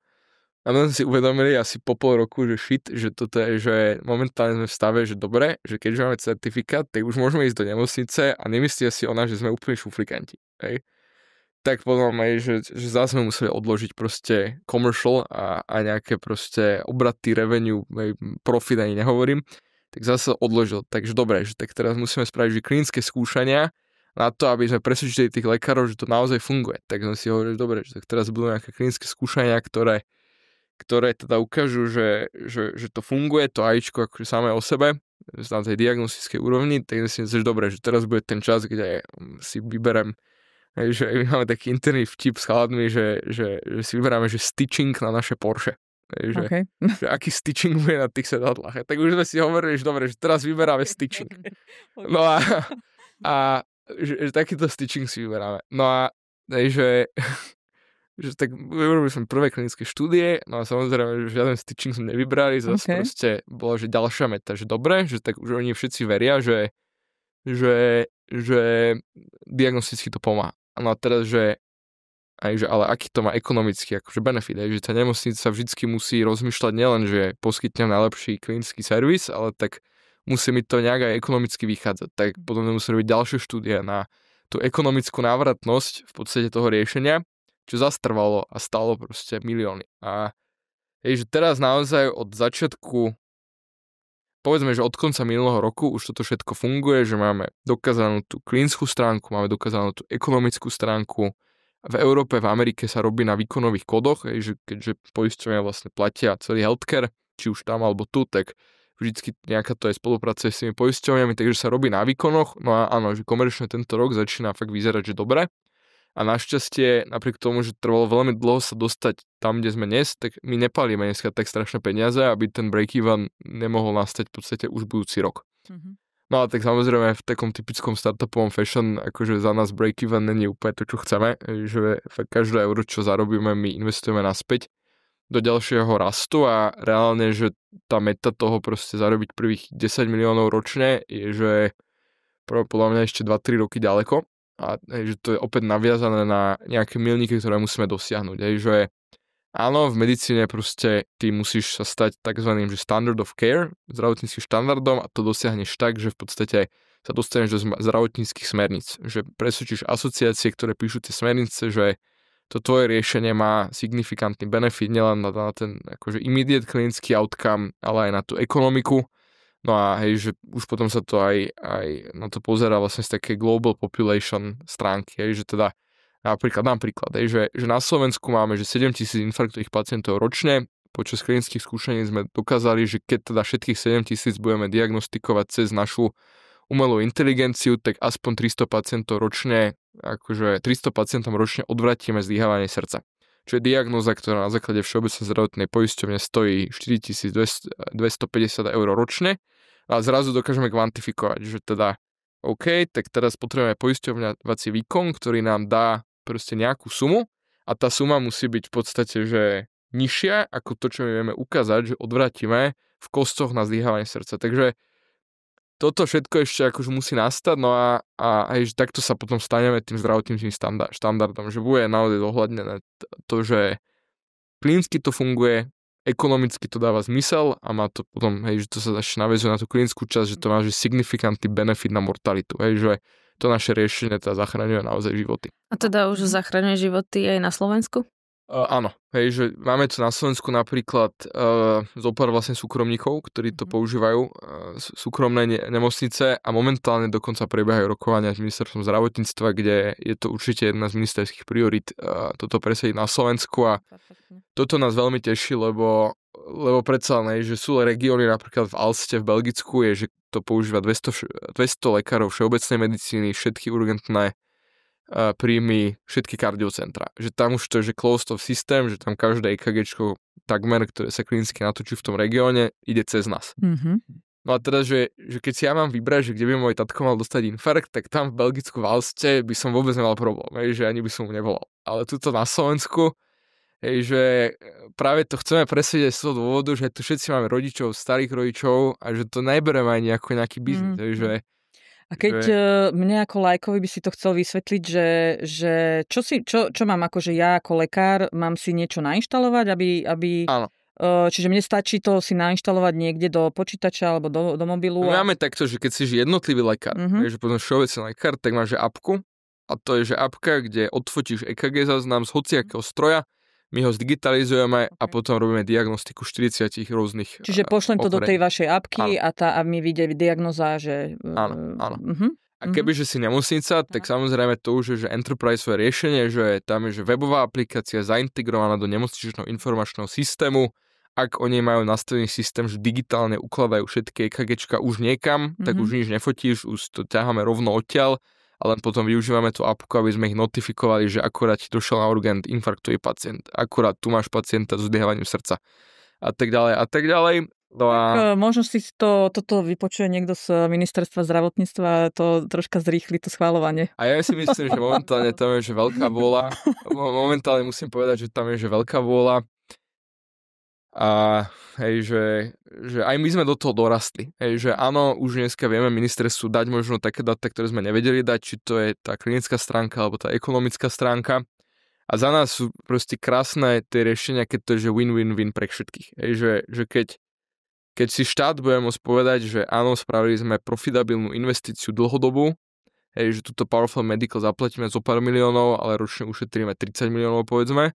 A my sme si uvedomili asi po pol roku, že že toto je, že momentálne sme v stave, že dobre, že keďže máme certifikát, tak už môžeme ísť do nemocnice a nemyslia si o nás, že sme úplne šuflikanti. Hej. Tak potom aj, že zase sme museli odložiť proste commercial a nejaké proste obraty, revenue, profit ani nehovorím, tak zase odložil. Takže dobre, že tak teraz musíme spraviť, že klinické skúšania na to, aby sme presvedčili tých lekárov, že to naozaj funguje. Tak sme si hovorili, že dobre, že tak teraz budú nejaké klinické skúšania, ktoré teda ukážu, že to funguje, to AIčko akože samé o sebe, na tej diagnostickej úrovni, tak si myslím, že dobre, že teraz bude ten čas, kde si vyberem, že my máme taký interný vtip s chaladmi, že si vyberáme, že stitching na naše Porsche. Že aký stitching bude na tých sedadlách. Tak už sme si hovorili, že dobre, že teraz vyberáme stitching. No a že takýto stitching si vyberáme. No a že tak vyrobili sme prvé klinické štúdie, no a samozrejme, že žiaden stitching sme nevybrali, zase proste bolo, že ďalšia meta, že dobre, že tak už oni všetci veria, že diagnosticky to pomáha. No a teraz, že ale aký to má ekonomický akože benefit, že tá nemocnica vždycky musí rozmýšľať nielen, že poskytnem najlepší klinický servis, ale tak musí mi to nejak aj ekonomicky vychádzať. Tak potom musí robiť ďalšie štúdie na tú ekonomickú návratnosť v podstate toho riešenia, čo zastrvalo a stalo proste milióny. A že teraz naozaj od začiatku, povedzme, že od konca minulého roku už toto všetko funguje, že máme dokázanú tú klinickú stránku, máme dokázanú tú ekonomickú stránku. V Európe, v Amerike sa robí na výkonových kódoch, že keďže poisťovania vlastne platia celý healthcare, či už tam alebo tu, tak vždycky nejaká to je spolupráca s tými poisťovaniami, takže sa robí na výkonoch. No a áno, že komerčne tento rok začína fakt vyzerať, že dobre. A našťastie, napriek tomu, že trvalo veľmi dlho sa dostať tam, kde sme dnes, tak my nepalíme dneska tak strašné peniaze, aby ten break-even nemohol nastať v podstate už budúci rok. Mm-hmm. No a tak samozrejme v takom typickom startupovom fashion, akože za nás break-even není úplne to, čo chceme, že fakt každé euro, čo zarobíme, my investujeme naspäť do ďalšieho rastu a reálne, že tá meta toho proste zarobiť prvých 10 miliónov ročne je, že podľa mňa ešte 2-3 roky ďaleko a že to je opäť naviazané na nejaké milníky, ktoré musíme dosiahnuť. Že áno, v medicíne proste ty musíš sa stať takzvaným, že standard of care, zdravotníckym štandardom a to dosiahneš tak, že v podstate sa dostaneš do zdravotníckych smerníc. Že presvedčíš asociácie, ktoré píšu tie smernice, že to tvoje riešenie má signifikantný benefit nielen na ten akože immediate klinický outcome, ale aj na tú ekonomiku. No a že už potom sa to aj na to pozerá vlastne z také global population stránky, že teda napríklad, že na Slovensku máme že 7,000 infarktových pacientov ročne. Počas klinických skúšaní sme dokázali, že keď teda všetkých 7,000 budeme diagnostikovať cez našu umelú inteligenciu, tak aspoň 300 pacientov ročne, akože 300 pacientom ročne odvratíme zlyhávanie srdca. Čo je diagnóza, ktorá na základe Všeobecnej zdravotnej poisťovne stojí 4,250 eur ročne a zrazu dokážeme kvantifikovať, že teda OK, tak teraz potrebujeme poisťovňovací výkon, ktorý nám dá proste nejakú sumu a tá suma musí byť v podstate, že nižšia ako to, čo my vieme ukázať, že odvratíme v kostoch na zlyhávanie srdca. Takže toto všetko ešte akože musí nastať, no a aj takto sa potom staneme tým zdravotným štandardom, že bude naozaj dohľadnené to, že klinicky to funguje, ekonomicky to dáva zmysel a má to potom, že to sa začne naväzuje na tú klinickú časť, že to má že signifikantný benefit na mortalitu, že to naše riešenie teda zachraňuje naozaj životy. A teda už zachraňuje životy aj na Slovensku? Áno, že máme tu na Slovensku napríklad zopár vlastne súkromníkov, ktorí to používajú, súkromné nemocnice a momentálne dokonca prebiehajú rokovania s ministerstvom zdravotníctva, kde je to určite jedna z ministerských priorít toto presediť na Slovensku a toto nás veľmi teší, lebo predsa len, že sú regióny napríklad v Alste v Belgicku, je, že to používa 200 lekárov všeobecnej medicíny, všetky urgentné príjmy, všetky kardiocentra. Že tam už to je, že closed off systém, že tam každé EKGčko takmer, ktoré sa klinicky natočí v tom regióne, ide cez nás. Mm-hmm. No a teda, že keď si ja mám vybrať, že kde by môj tatko mal dostať infarkt, tak tam v Belgicku v Alste by som vôbec nemal problém, že ani by som mu nevolal. Ale tuto na Slovensku, že práve to chceme presvedčiť z toho dôvodu, že tu všetci máme rodičov, starých rodičov a že to nebereme aj nejaký biznis, že a keď mne ako lajkovi by si to chcel vysvetliť, že čo mám akože ja ako lekár, mám si niečo nainštalovať, aby áno. Čiže mne stačí to si nainštalovať niekde do počítača alebo do mobilu. Máme takto, že keď si jednotlivý lekár, že potom všeobecný lekár, tak máš apku a to je že apka, kde odfotíš EKG záznam z hociakého stroja, my ho zdigitalizujeme a potom robíme diagnostiku 40 rôznych Čiže pošlem to do tej vašej apky a mi vyjde diagnoza, že... Áno. A kebyže si nemocnica, tak samozrejme to už je že enterprise-ové riešenie, že tam je že webová aplikácia zaintegrovaná do nemocničného informačného systému. Ak oni majú nastavený systém, že digitálne ukladajú všetky EKGčka už niekam, tak už nič nefotíš, už to ťaháme rovno odtiaľ. A len potom využívame tú apku, aby sme ich notifikovali, že akurát ti došiel na urgent infarktový pacient. Akurát tu máš pacienta so zlyhávaním srdca. a tak ďalej a tak ďalej. No tak možno si toto vypočuje niekto z ministerstva zdravotníctva a to troška zrýchli to schvaľovanie. A ja si myslím, že momentálne tam je že veľká vôľa. Momentálne musím povedať, že tam je že veľká vôľa. A hej, že aj my sme do toho dorastli. Hej, že áno, už dneska vieme ministerstvu dať možno také dáta, ktoré sme nevedeli dať, či to je tá klinická stránka alebo tá ekonomická stránka. A za nás sú proste krásne tie riešenia, keď to je že win-win-win pre všetkých. Hej, že keď si štát bude môcť povedať, že áno, spravili sme profitabilnú investíciu dlhodobú, hej, že túto Powerful Medical zaplatíme zo pár miliónov, ale ročne ušetríme 30 miliónov, povedzme.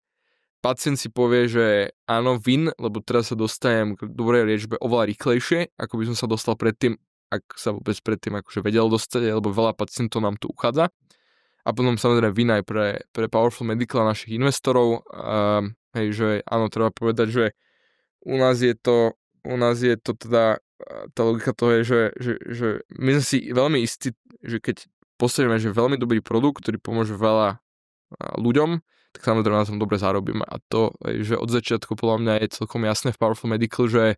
Pacient si povie, že áno, win, lebo teraz sa dostanem k dobrej liečbe oveľa rýchlejšie, ako by som sa dostal predtým, ak sa vôbec predtým akože vedel dostať, lebo veľa pacientov nám tu uchádza. A potom samozrejme win aj pre Powerful Medical a našich investorov. Hej, že áno, treba povedať, že u nás je to teda, tá logika toho je, že my sme si veľmi istí, že keď postavíme, že veľmi dobrý produkt, ktorý pomôže veľa ľuďom, tak samozrejme na tom dobre zarobíme. A to, že od začiatku podľa mňa je celkom jasné v Powerful Medical, že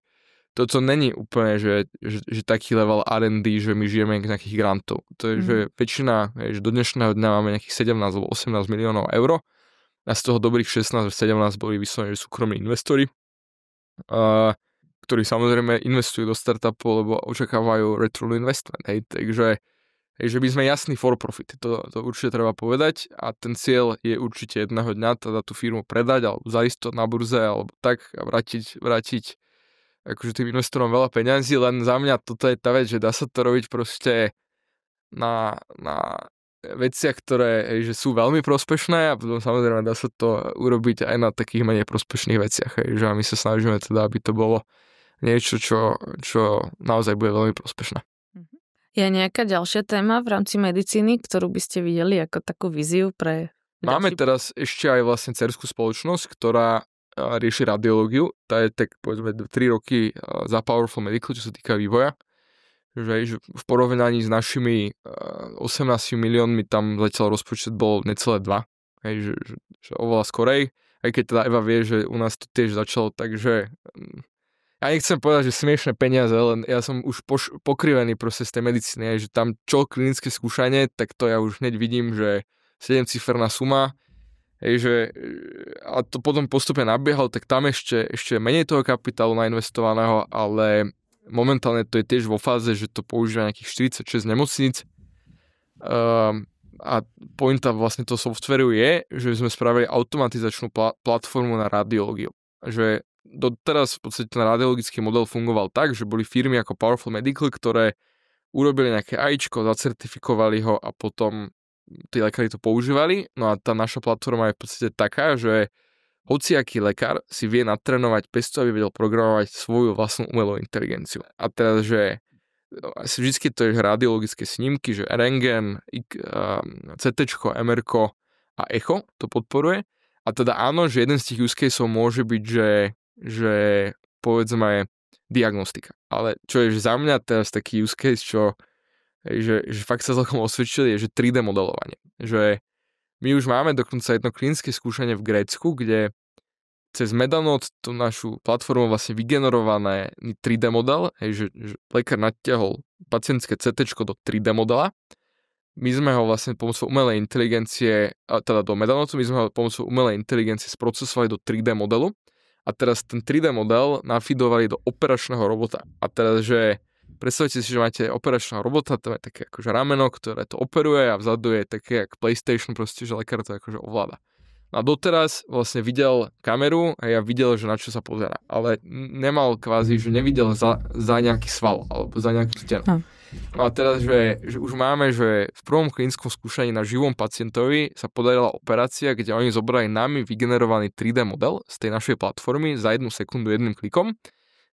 to není úplne, že taký level R&D, že my žijeme nejakých grantov. To je, že väčšina, že do dnešného dňa máme nejakých 17 alebo 18 miliónov eur a z toho dobrých 16-17 boli vyslovene súkromní investori, ktorí samozrejme investujú do startupov, lebo očakávajú return on investment. Hej. Takže že by sme jasný for profit, to určite treba povedať a ten cieľ je určite jedného dňa teda tú firmu predať alebo zaísť to na burze alebo tak a vrátiť akože tým investorom veľa peňazí, len za mňa toto je tá vec, že dá sa to robiť proste na veciach, ktoré že sú veľmi prospešné a potom samozrejme dá sa to urobiť aj na takých menej prospešných veciach, že my sa snažíme teda, aby to bolo niečo, čo naozaj bude veľmi prospešné. Je nejaká ďalšia téma v rámci medicíny, ktorú by ste videli ako takú víziu pre... Máme teraz ešte aj vlastne dcerskú spoločnosť, ktorá rieši radiológiu. Tá je tak povedzme 3 roky za Powerful Medical, čo sa týka vývoja. Že v porovnaní s našimi 18 miliónmi tam zatiaľ rozpočet bol necelé 2. Že oveľa skorej. Aj keď teda Eva vie, že u nás to tiež začalo, takže ja nechcem povedať, že smiešné peniaze, len ja som už pokrivený proste z tej medicíny, že tam čo klinické skúšanie, tak to ja už hneď vidím, že 7-ciferná suma, a to potom postupne nabiehal, tak tam ešte menej toho kapitálu nainvestovaného, ale momentálne to je tiež vo fáze, že to používa nejakých 46 nemocníc. A pointa vlastne toho softvéru je, že sme spravili automatizačnú platformu na radiológiu. Že doteraz v podstate ten radiologický model fungoval tak, že boli firmy ako Powerful Medical, ktoré urobili nejaké AIčko, zacertifikovali ho a potom tí lekári to používali. No a tá naša platforma je v podstate taká, že hociaký lekár si vie natrénovať bez toho, aby vedel programovať svoju vlastnú umelú inteligenciu. A teraz, že vždycky to je radiologické snímky, že rentgen, CTčko, MRko a echo to podporuje. A teda áno, že jeden z tých use caseov môže byť, že povedzme diagnostika. Ale čo je za mňa teraz taký use case, že fakt sa celkom osvedčili, je, že 3D modelovanie. Že my už máme dokonca jedno klinické skúšanie v Grécku, kde cez Medanode tú našu platformu vlastne vygenerované 3D model, že lekár natiahol pacientské CT do 3D modela. My sme ho vlastne pomocou umelej inteligencie, teda do Medanodu, my sme ho pomocou umelej inteligencie sprocesovali do 3D modelu a teraz ten 3D model nafidovali do operačného robota. A teraz, že predstavte si, že máte operačného robota, to je také akože rameno, ktoré to operuje a vzadu je také jak PlayStation, proste, že lekár to akože ovláda. A doteraz vlastne videl kameru a ja videl, že na čo sa pozerá. Ale nemal kvázi, že nevidel za nejaký sval alebo za nejakú stenu. No a teraz, že už máme, že v prvom klinickom skúšaní na živom pacientovi sa podarila operácia, kde oni zobrali nami vygenerovaný 3D model z tej našej platformy za 1 sekundu jedným klikom,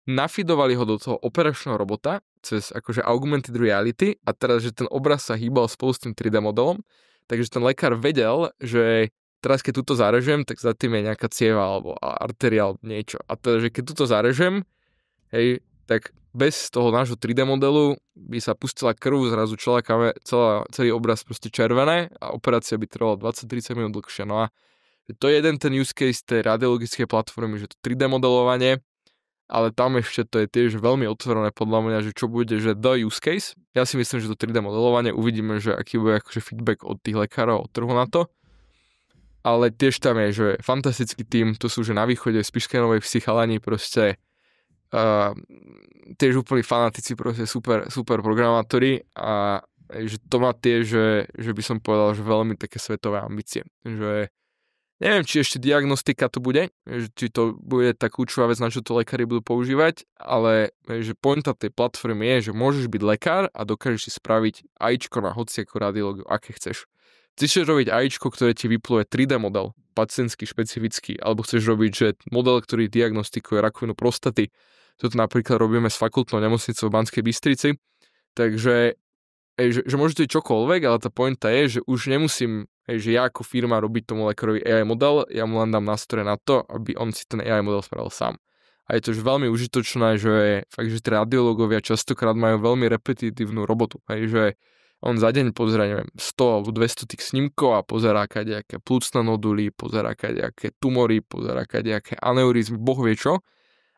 nafidovali ho do toho operačného robota cez akože augmented reality a teraz, že ten obraz sa hýbal spolu s tým 3D modelom, takže ten lekár vedel, že teraz keď túto zarežem, tak za tým je nejaká cieva alebo artéria alebo niečo. A teda, že keď túto zarežem, hej, tak bez toho nášho 3D modelu by sa pustila krv, zrazu celý obraz proste červené a operácia by trvala 20-30 minút dlhšie. No a to je jeden ten use case tej radiologickej platformy, že to 3D modelovanie ale tam ešte to je tiež veľmi otvorené podľa mňa, že čo bude, že the use case. Ja si myslím, že to 3D modelovanie, uvidíme, že aký bude akože feedback od tých lekárov, od trhu na to. Ale tiež tam je, že fantastický tím, to sú že na východe v Spišskej Novej Vsi chalani proste tiež úplní fanatici, proste super programátori a že to má tiež, že by som povedal, že veľmi také svetové ambície. Že neviem, či ešte diagnostika to bude, či to bude tá kľúčová vec, na čo to lekári budú používať, ale že pointa tej platformy je, že môžeš byť lekár a dokážeš si spraviť AIčko na hociakú radiológiu, aké chceš. Chceš robiť AIčko, ktoré ti vypluje 3D model, pacientský, špecifický, alebo chceš robiť, že model, ktorý diagnostikuje rakovinu prostaty. Toto napríklad robíme s fakultnou nemocnicou v Banskej Bystrici, takže že môže to byť čokoľvek, ale tá pointa je, že už nemusím, že ja ako firma robiť tomu lekárovi AI model, ja mu len dám nástroje na to, aby on si ten AI model spravil sám. A je to už veľmi užitočné, že fakt, že tí radiológovia častokrát majú veľmi repetitívnu robotu, že on za deň pozerá, neviem, 100 alebo 200 tých snímkov a pozerá kadejaké plúcne noduly, pozerá kadejaké tumory, pozerá kadejaké aneurizmy, boh vie čo.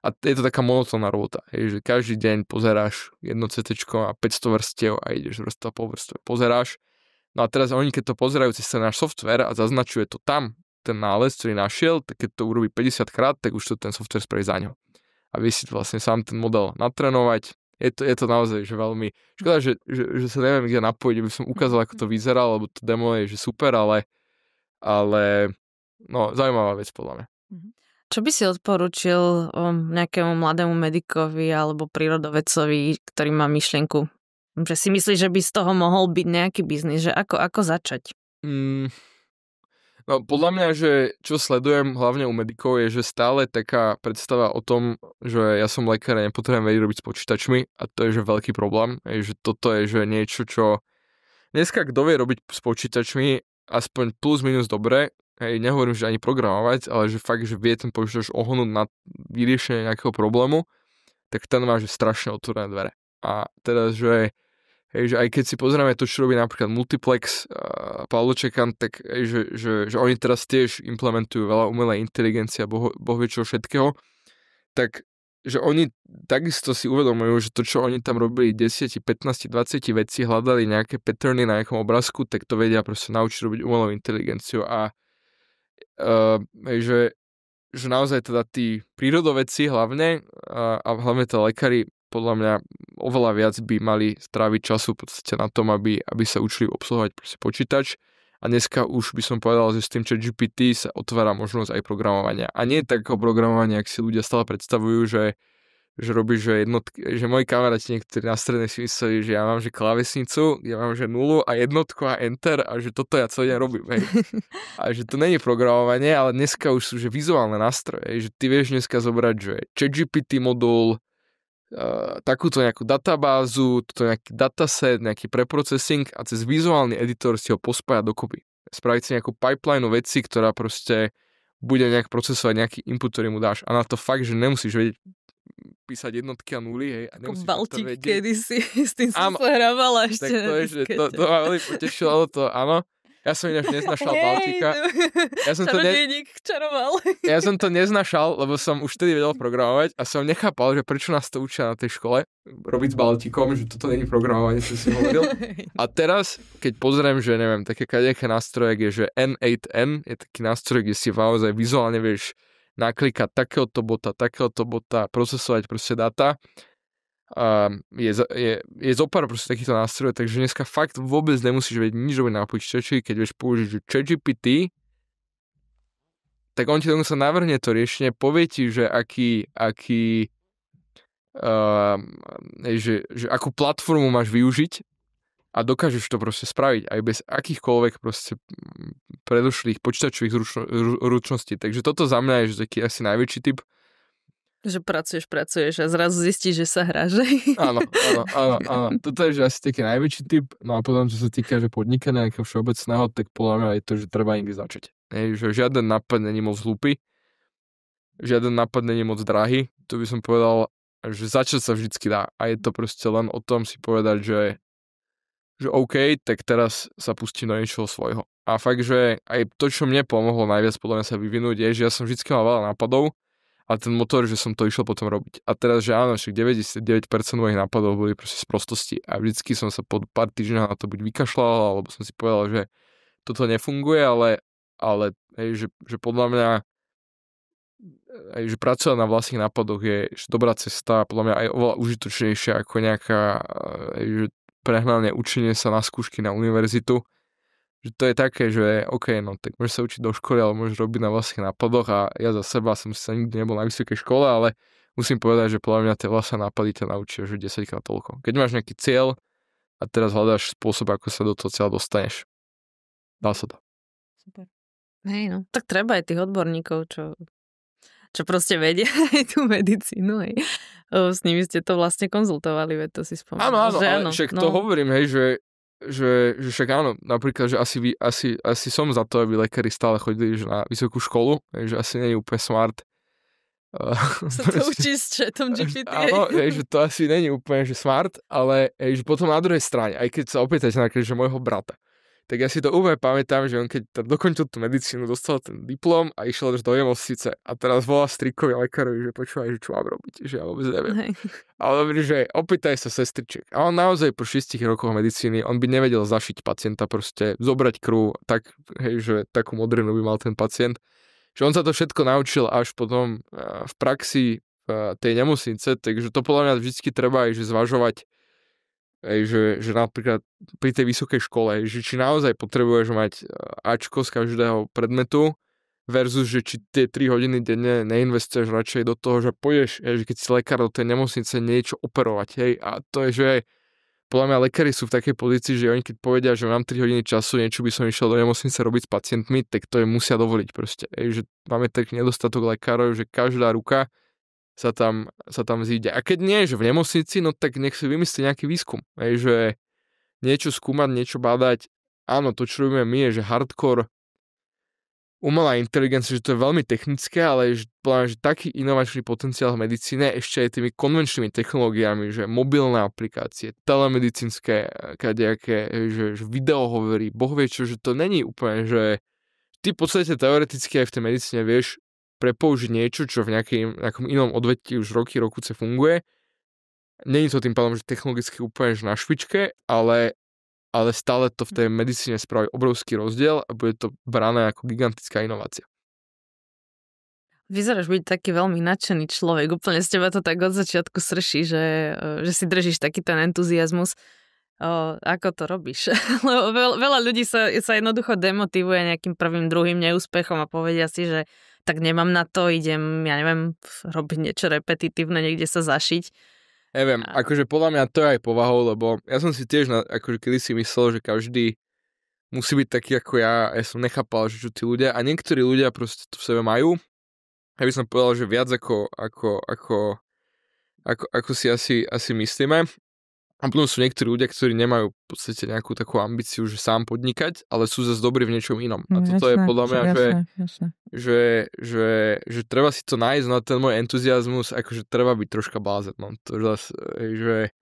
A je to taká monotónna robota, že každý deň pozeráš jedno CT a 500 vrstiev a ideš vrstva po vrstve, pozeráš. No a teraz oni, keď to pozerajú cez ten náš software a zaznačuje to tam, ten nález, ktorý našiel, tak keď to urobí 50 krát, tak už to ten software spraví za ňo. A vie si vlastne sám ten model natrénovať. Je to naozaj že veľmi... Škoda, že sa neviem kde napojiť, aby som ukázal, ako to vyzerá, lebo to demo je že super, ale no, zaujímavá vec podľa mňa. Čo by si odporučil nejakému mladému medikovi alebo prírodovedcovi, ktorý má myšlienku, že si myslí, že by z toho mohol byť nejaký biznis, že ako začať? No podľa mňa, že čo sledujem hlavne u medikov je, že stále taká predstava o tom, že ja som lekár a nepotrebujem vedieť robiť s počítačmi a to je že veľký problém, že toto je že niečo, čo dneska kto vie robiť s počítačmi aspoň plus minus dobre, nehovorím, že ani programovať, ale že fakt, že vie ten počítač ohnúť na vyriešenie nejakého problému, tak ten má že strašne otvorené dvere. A teraz, že aj keď si pozrieme to, čo robí napríklad Multiplex Pavlo Čekan, tak že oni teraz tiež implementujú veľa umelej inteligencie a boh vie čo všetkého, tak že oni takisto si uvedomujú, že to, čo oni tam robili 10, 15, 20 vecí, hľadali nejaké patterny na nejakom obrázku, tak to vedia proste naučiť robiť umelou inteligenciu a že naozaj teda tí prírodovedci hlavne a hlavne tí lekári podľa mňa oveľa viac by mali stráviť času v podstate na tom, aby sa učili obsluhovať počítač a dneska už by som povedal, že s tým ChatGPT sa otvára možnosť aj programovania. A nie takého programovania, ak si ľudia stále predstavujú, že robíš, že jednotky, že moji kamaráti niektorí na strednej si mysleli, že ja mám že klávesnicu, ja mám že nulu a jednotku a enter a že toto ja celý deň robím. Hej. A že to není programovanie, ale dneska už sú že vizuálne nástroje, že ty vieš dneska zobrať, že ChatGPT modul, takúto nejakú databázu, toto nejaký dataset, nejaký preprocessing a cez vizuálny editor si ho pospájať dokopy. Spraviť si nejakú pipeline veci, ktorá proste bude nejak procesovať nejaký input, ktorý mu dáš. A na to fakt, že nemusíš vedieť písať jednotky a nuly, hej. A nemusíš Baltík kedysi, s tým som sa hrávala ešte. Tak to je, že to ma veľmi potešilo, to áno. Ja som ináč neznašal Baltika. Čarodejník čaroval. Ja som to neznašal, lebo som už vtedy vedel programovať a som nechápal, že prečo nás to učia na tej škole robiť s Baltikom, že toto není programovanie, čo si hovoril. A teraz, keď pozriem, že neviem, také kadejaké nástroje, je, že N8N je taký nástroj, kde si naozaj vizuálne vieš naklikať takéhoto bota, procesovať proste dáta. Je zopár proste takýchto nástrojov, takže dneska fakt vôbec nemusíš vedieť nič robiť na počítači, keď vieš použiť ChatGPT, tak on ti tomu sa navrhne to riešenie, povie ti, že že akú platformu máš využiť a dokážeš to proste spraviť aj bez akýchkoľvek proste predošlých počítačových ručností. Takže toto za mňa je že taký asi najväčší typ. Že pracuješ a zrazu zistíš, že sa hráš. Áno. Toto je že asi taký najväčší typ. No a potom, čo sa týka že podnikania nejakého všeobecného, tak podľa mňa je to, že treba niekde začať. Že žiaden nápad není moc hlúpy, žiaden nápad není moc drahý. To by som povedal, že začať sa vždycky dá. A je to proste len o tom si povedať, že OK, tak teraz sa pustím do niečoho svojho. A fakt, že aj to, čo mne pomohlo najviac podľa mňa sa vyvinúť, je, že ja som vždycky mal veľa nápadov, A ten motor, že som to išiel potom robiť. A teraz, že áno, však 99% mojich nápadov boli proste z prostosti. A vždycky som sa po pár týždňoch na to buď vykašľal, alebo som si povedal, že toto nefunguje, ale že podľa mňa že pracovať na vlastných nápadoch je dobrá cesta, podľa mňa aj oveľa užitočnejšia ako nejaká že prehnané učenie sa na skúšky na univerzitu. Že to je také, že OK, no tak môžeš sa učiť do školy, ale môžeš robiť na vlastných nápadoch a ja za seba som sa nikdy nebol na vysokej škole, ale musím povedať, že podľa mňa tie vlastné nápady ťa naučia už 10-krát toľko. Keď máš nejaký cieľ a teraz hľadáš spôsob, ako sa do toho cieľa dostaneš. Dá sa to. Super. Hej, no. Tak treba aj tých odborníkov, čo proste vedia aj tú medicínu. Hej. S nimi ste to vlastne konzultovali, veď to si spomínal. Áno, ale však to hovorím, hej, že však áno, napríklad, že asi som za to, aby lekári stále chodili že na vysokú školu, že asi nie je úplne smart. Sa to učí s chatom GPT. Áno, že to asi nie je úplne že smart, ale že potom na druhej strane, aj keď sa opýtate na že môjho brata, tak ja si to úplne pamätám, že on keď dokončil tú medicínu, dostal ten diplom a išiel do nemocnice a teraz volá strikovi lekárovi, že počúvaj, že čo mám robiť, že ja vôbec neviem. Ale hovorí, že opýtaj sa sestriček. A on naozaj po 6 rokoch medicíny, on by nevedel zašiť pacienta, proste zobrať krv, tak, hej, že takú modrinu by mal ten pacient. Že on sa to všetko naučil až potom v praxi v tej nemocnice, takže to podľa mňa vždycky treba aj že zvažovať, že napríklad pri tej vysokej škole, že či naozaj potrebuješ mať Ačko z každého predmetu versus, že či tie 3 hodiny denne neinvestuješ radšej do toho, že pôjdeš, že keď si lekár do tej nemocnice niečo operovať, hej, a to je, že podľa mňa lekári sú v takej pozícii, že oni keď povedia, že mám 3 hodiny času, niečo by som išiel do nemocnice robiť s pacientmi, tak to je musia dovoliť proste, že máme taký nedostatok lekárov, že každá ruka sa tam zíde. A keď nie, že v nemocnici, no tak nech si vymyslí nejaký výskum. Že niečo skúmať, niečo badať. Áno, to, čo robíme my, je, že hardcore umelá inteligencia, že to je veľmi technické, ale že taký inovačný potenciál v medicíne ešte aj tými konvenčnými technológiami, že mobilné aplikácie, telemedicínske, kadejaké, že videohovory, boh vie čo, že to není úplne, že ty v podstate teoreticky aj v tej medicíne vieš prepoužiť niečo, čo v nejakom inom odvetí už roky funguje. Není to tým pádom, že technologicky úplne že na špičke, ale stále to v tej medicíne spraví obrovský rozdiel a bude to brané ako gigantická inovácia. Vyzeráš byť taký veľmi nadšený človek. Úplne z teba to tak od začiatku srší, že si držíš taký ten entuziasmus. Ako to robíš? Lebo veľa ľudí sa jednoducho demotivuje nejakým prvým, druhým neúspechom a povedia si, že tak nemám na to, idem, ja neviem, robiť niečo repetitívne, niekde sa zašiť. Neviem, akože podľa mňa to je aj povahou, lebo ja som si tiež akože kedysi myslel, že každý musí byť taký ako ja som nechápal, že čo tí ľudia, a niektorí ľudia proste to v sebe majú. Ja by som povedal, že viac ako si asi myslíme. A potom sú niektorí ľudia, ktorí nemajú v podstate nejakú takú ambíciu, že sám podnikať, ale sú zase dobrí v niečom inom. A toto je podľa mňa, že treba si to nájsť, no ten môj entuziasmus, akože treba byť troška blázen. No. To zase, že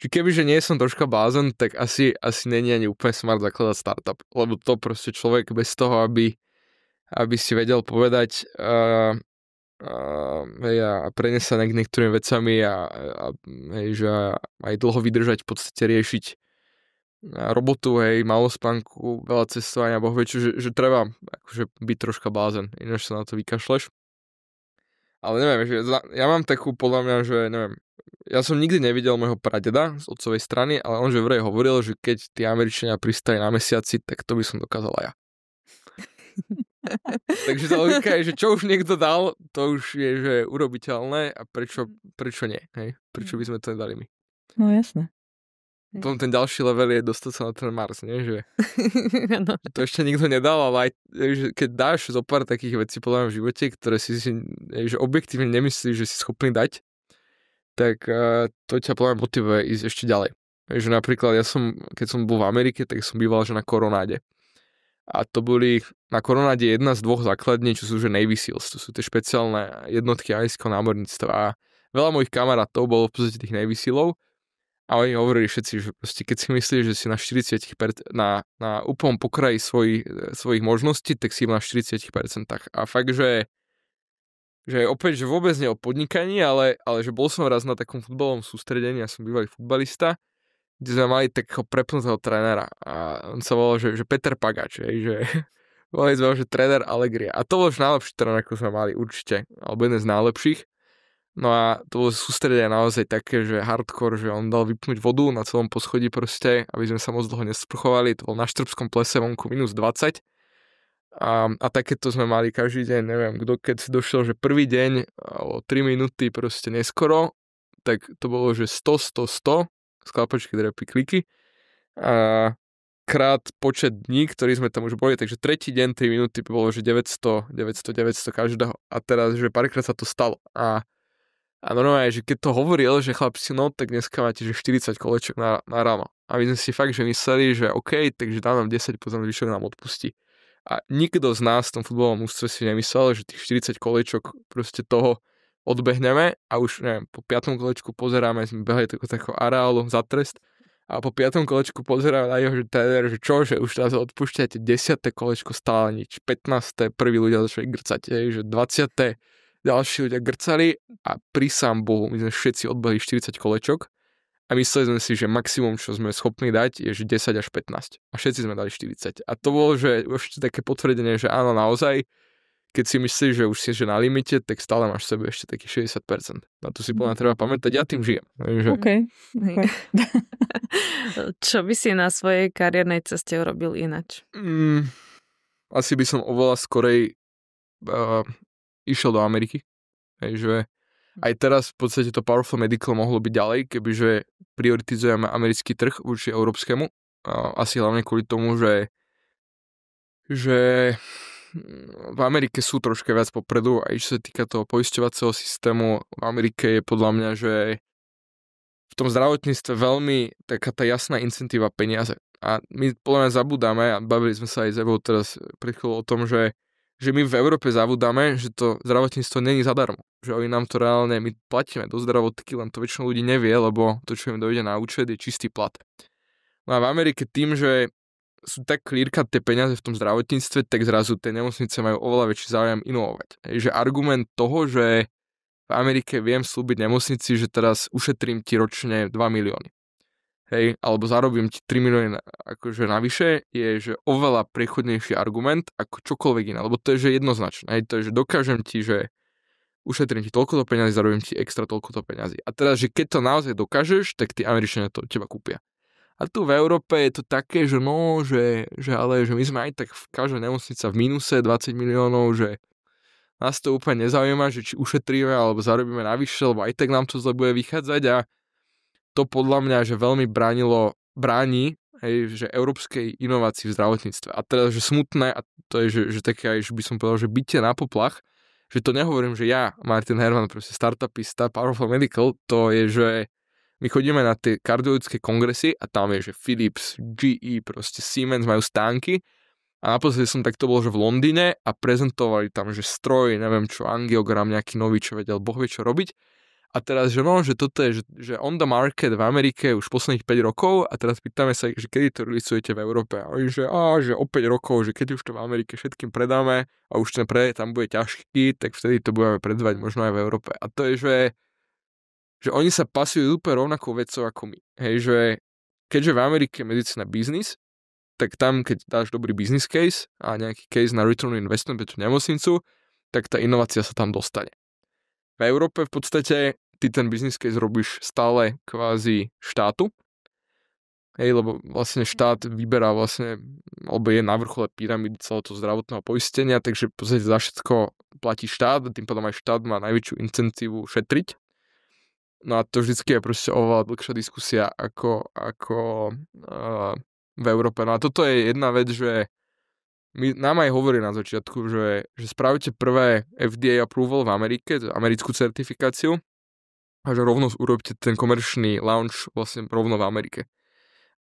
kebyže nie som troška blázen, tak asi není ani úplne smart zakladať startup. Lebo to proste človek bez toho, aby si vedel povedať a preniesť sa niektorými vecami a že aj dlho vydržať, v podstate riešiť robotu, malú spánku, veľa cestovania, boh vie čo, že treba akože byť troška blázen, ináč sa na to vykašleš. Ale neviem, že ja mám takú, podľa mňa, že neviem, ja som nikdy nevidel môjho pradeda z otcovej strany, ale on že vraj hovoril, že keď tí Američania pristali na mesiaci, tak to by som dokázala ja. Takže tá logika je, že čo už niekto dal, to už je, že urobiteľné a prečo nie? Hej? Prečo by sme to nedali my? No jasné. Potom ten ďalší level je dostať sa na ten Mars, nie? Že to ešte nikto nedal, ale aj že keď dáš zo pár takých vecí podľa mňa v živote, ktoré si že objektívne nemyslíš, že si schopný dať, tak to ťa podľa mňa motivuje ísť ešte ďalej. Že napríklad keď som bol v Amerike, tak som býval že na Koronáde. A to boli na Koronáde jedna z 2 základní, čo sú že Navy Seals. To sú tie špeciálne jednotky amerického námorníctva. A veľa mojich kamarátov bolo v podstate tých Navy Sealov. A oni hovorili všetci, že proste keď si myslíš, že si na 40%, na úplnom pokraji svojich možností, tak si na 40%. A fakt, že že opäť, že vôbec nie o podnikaní, ale že bol som raz na takom futbalovom sústredení, ja som bývalý futbalista, kde sme mali takého prepnutého trénera a on sa volal, že Peter Pagač, že volali sme ho, že tréner Allegri. A to bol už najlepší tréner, ako sme mali určite, alebo jeden z najlepších. No a to bolo sústredenie naozaj také, že hardcore, že on dal vypnúť vodu na celom poschodí proste, aby sme sa moc dlho nesprchovali. To bol na Štrbskom plese vonku -20. A takéto sme mali každý deň, neviem, kto keď si došiel, že prvý deň o 3 minúty proste neskoro, tak to bolo, že 100, sklapačky, drepy, kliky a krát počet dní, ktorý sme tam už boli, takže tretí deň 3 minúty by bolo, že 900 každého a teraz, že párkrát sa to stalo a normálne, že keď to hovoril, že chlapci, no tak dneska máte, že 40 kolečok na ráno a my sme si fakt, že mysleli, že OK, takže dá nám 10, potom zvyšok nám odpustí. A nikto z nás v tom futbalovom ústve si nemyslel, že tých 40 kolečok proste toho odbehneme a už, neviem, po 5. kolečku pozeráme, sme behali takého areálu za trest a po 5. kolečku pozeráme na jeho, že tréner, že čo, že už teraz odpúšťate 10. kolečko stále nič, 15. prví ľudia začali grcať, že 20. ďalší ľudia grcali a pri sám Bohu, my sme všetci odbehli 40 kolečok a mysleli sme si, že maximum, čo sme schopní dať, je že 10 až 15. A všetci sme dali 40. A to bolo, že ešte také potvrdenie, že áno, naozaj, keď si myslíš, že už si že na limite, tak stále máš v sebe ešte takých 60%. A to si podľa treba pamätať, ja tým žijem. Takže... Okay. Čo by si na svojej kariérnej ceste urobil inač? Asi by som oveľa skorej išiel do Ameriky. Takže aj teraz v podstate to Powerful Medical mohlo byť ďalej, kebyže prioritizujeme americký trh voči európskemu. Asi hlavne kvôli tomu, že v Amerike sú troška viac popredu a čo sa týka toho poisťovacieho systému, v Amerike je podľa mňa, že v tom zdravotníctve veľmi taká tá jasná incentíva peniaze. A my podľa mňa zabúdame, a bavili sme sa aj s Evou teraz pred chvíľou o tom, že my v Európe zabúdame, že to zdravotníctvo není zadarmo. Že oni nám to reálne, my platíme do zdravotky, len to väčšinou ľudí nevie, lebo to, čo im dojde na účet, je čistý plat. No a v Amerike tým, že sú tak clear-cut tie peniaze v tom zdravotníctve, tak zrazu tie nemocnice majú oveľa väčší záujem inovovať. Že argument toho, že v Amerike viem slúbiť nemocnici, že teraz ušetrím ti ročne 2 milióny. Hej, alebo zarobím ti 3 milióny akože navyše, je že oveľa priechodnejší argument ako čokoľvek iné, lebo to je že jednoznačné. Hej, to je, že dokážem ti, že ušetrím ti toľko to peňazí, zarobím ti extra toľko to peňazí. A teraz, že keď to naozaj dokážeš, tak tí Američania to od teba kúpia. A tu v Európe je to také, že no, že ale že my sme aj tak v každej nemocnici v mínuse 20 miliónov, že nás to úplne nezaujíma, že či ušetríme alebo zarobíme navyše, lebo aj tak nám to zle bude vychádzať a to podľa mňa, že veľmi bráni, hej, že európskej inovácii v zdravotníctve. A teda, že smutné, a to je, že také aj, že by som povedal, že bytie na poplach, že to nehovorím, že ja, Martin Herman, proste startupista, Powerful Medical, to je, že my chodíme na tie kardiologické kongresy a tam je, že Philips, GE, proste Siemens majú stánky a naposledy som takto bol, že v Londýne a prezentovali tam, že stroj, neviem čo, angiogram nejaký nový, čo vedel, Boh vie čo robiť. A teraz, že no, že toto je, že on the market v Amerike už posledných 5 rokov a teraz pýtame sa, že kedy to releaseujete v Európe. A oni, že o 5 rokov, že keď už to v Amerike všetkým predáme a už ten predaj tam bude ťažký, tak vtedy to budeme predávať možno aj v Európe. A to je, že oni sa pasujú úplne rovnakou vecou ako my. Hej, že keďže v Amerike je medicína biznis, tak tam, keď dáš dobrý business case a nejaký case na return on investment pre tú nemocnicu, tak tá inovácia sa tam dostane. V Európe v podstate ty ten business case robíš stále kvázi štátu. Hej, lebo vlastne štát vyberá vlastne, alebo je na vrchole pyramídy celého toho zdravotného poistenia, takže v podstate za všetko platí štát a tým pádom aj štát má najväčšiu incentívu šetriť. No a to vždycky je proste oveľa dlhšia diskusia ako v Európe. No a toto je jedna vec, že nám aj hovorí na začiatku, že spravíte prvé FDA approval v Amerike, americkú certifikáciu a že rovno urobíte ten komerčný launch vlastne rovno v Amerike.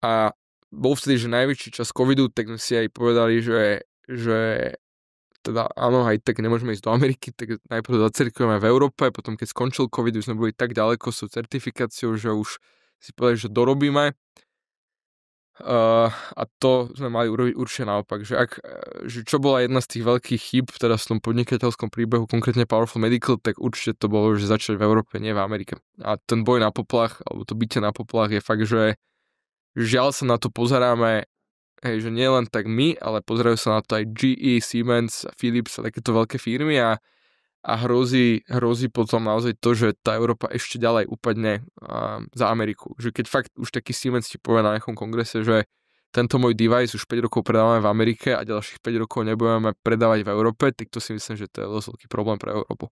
A bol vtedy, že najväčší čas covidu, tak sme si aj povedali, že teda áno, aj tak nemôžeme ísť do Ameriky, tak najprv zacertikujeme v Európe, potom keď skončil covid, už sme boli tak ďaleko s certifikáciou, že už si povedali, že dorobíme. A to sme mali urobiť určite naopak, že čo bola jedna z tých veľkých chýb teda v tom podnikateľskom príbehu, konkrétne Powerful Medical, tak určite to bolo, že začať v Európe, nie v Amerike. A ten boj na poplach, alebo to bytie na poplach je fakt, že žiaľ sa na to pozeráme, že nie len tak my, ale pozerajú sa na to aj GE, Siemens, Philips a takéto veľké firmy a hrozí potom naozaj to, že tá Európa ešte ďalej upadne za Ameriku. Že keď fakt už taký Siemens ti povie na nejakom kongrese, že tento môj device už 5 rokov predávame v Amerike a ďalších 5 rokov nebudeme predávať v Európe, tak to si myslím, že to je dosť veľký problém pre Európu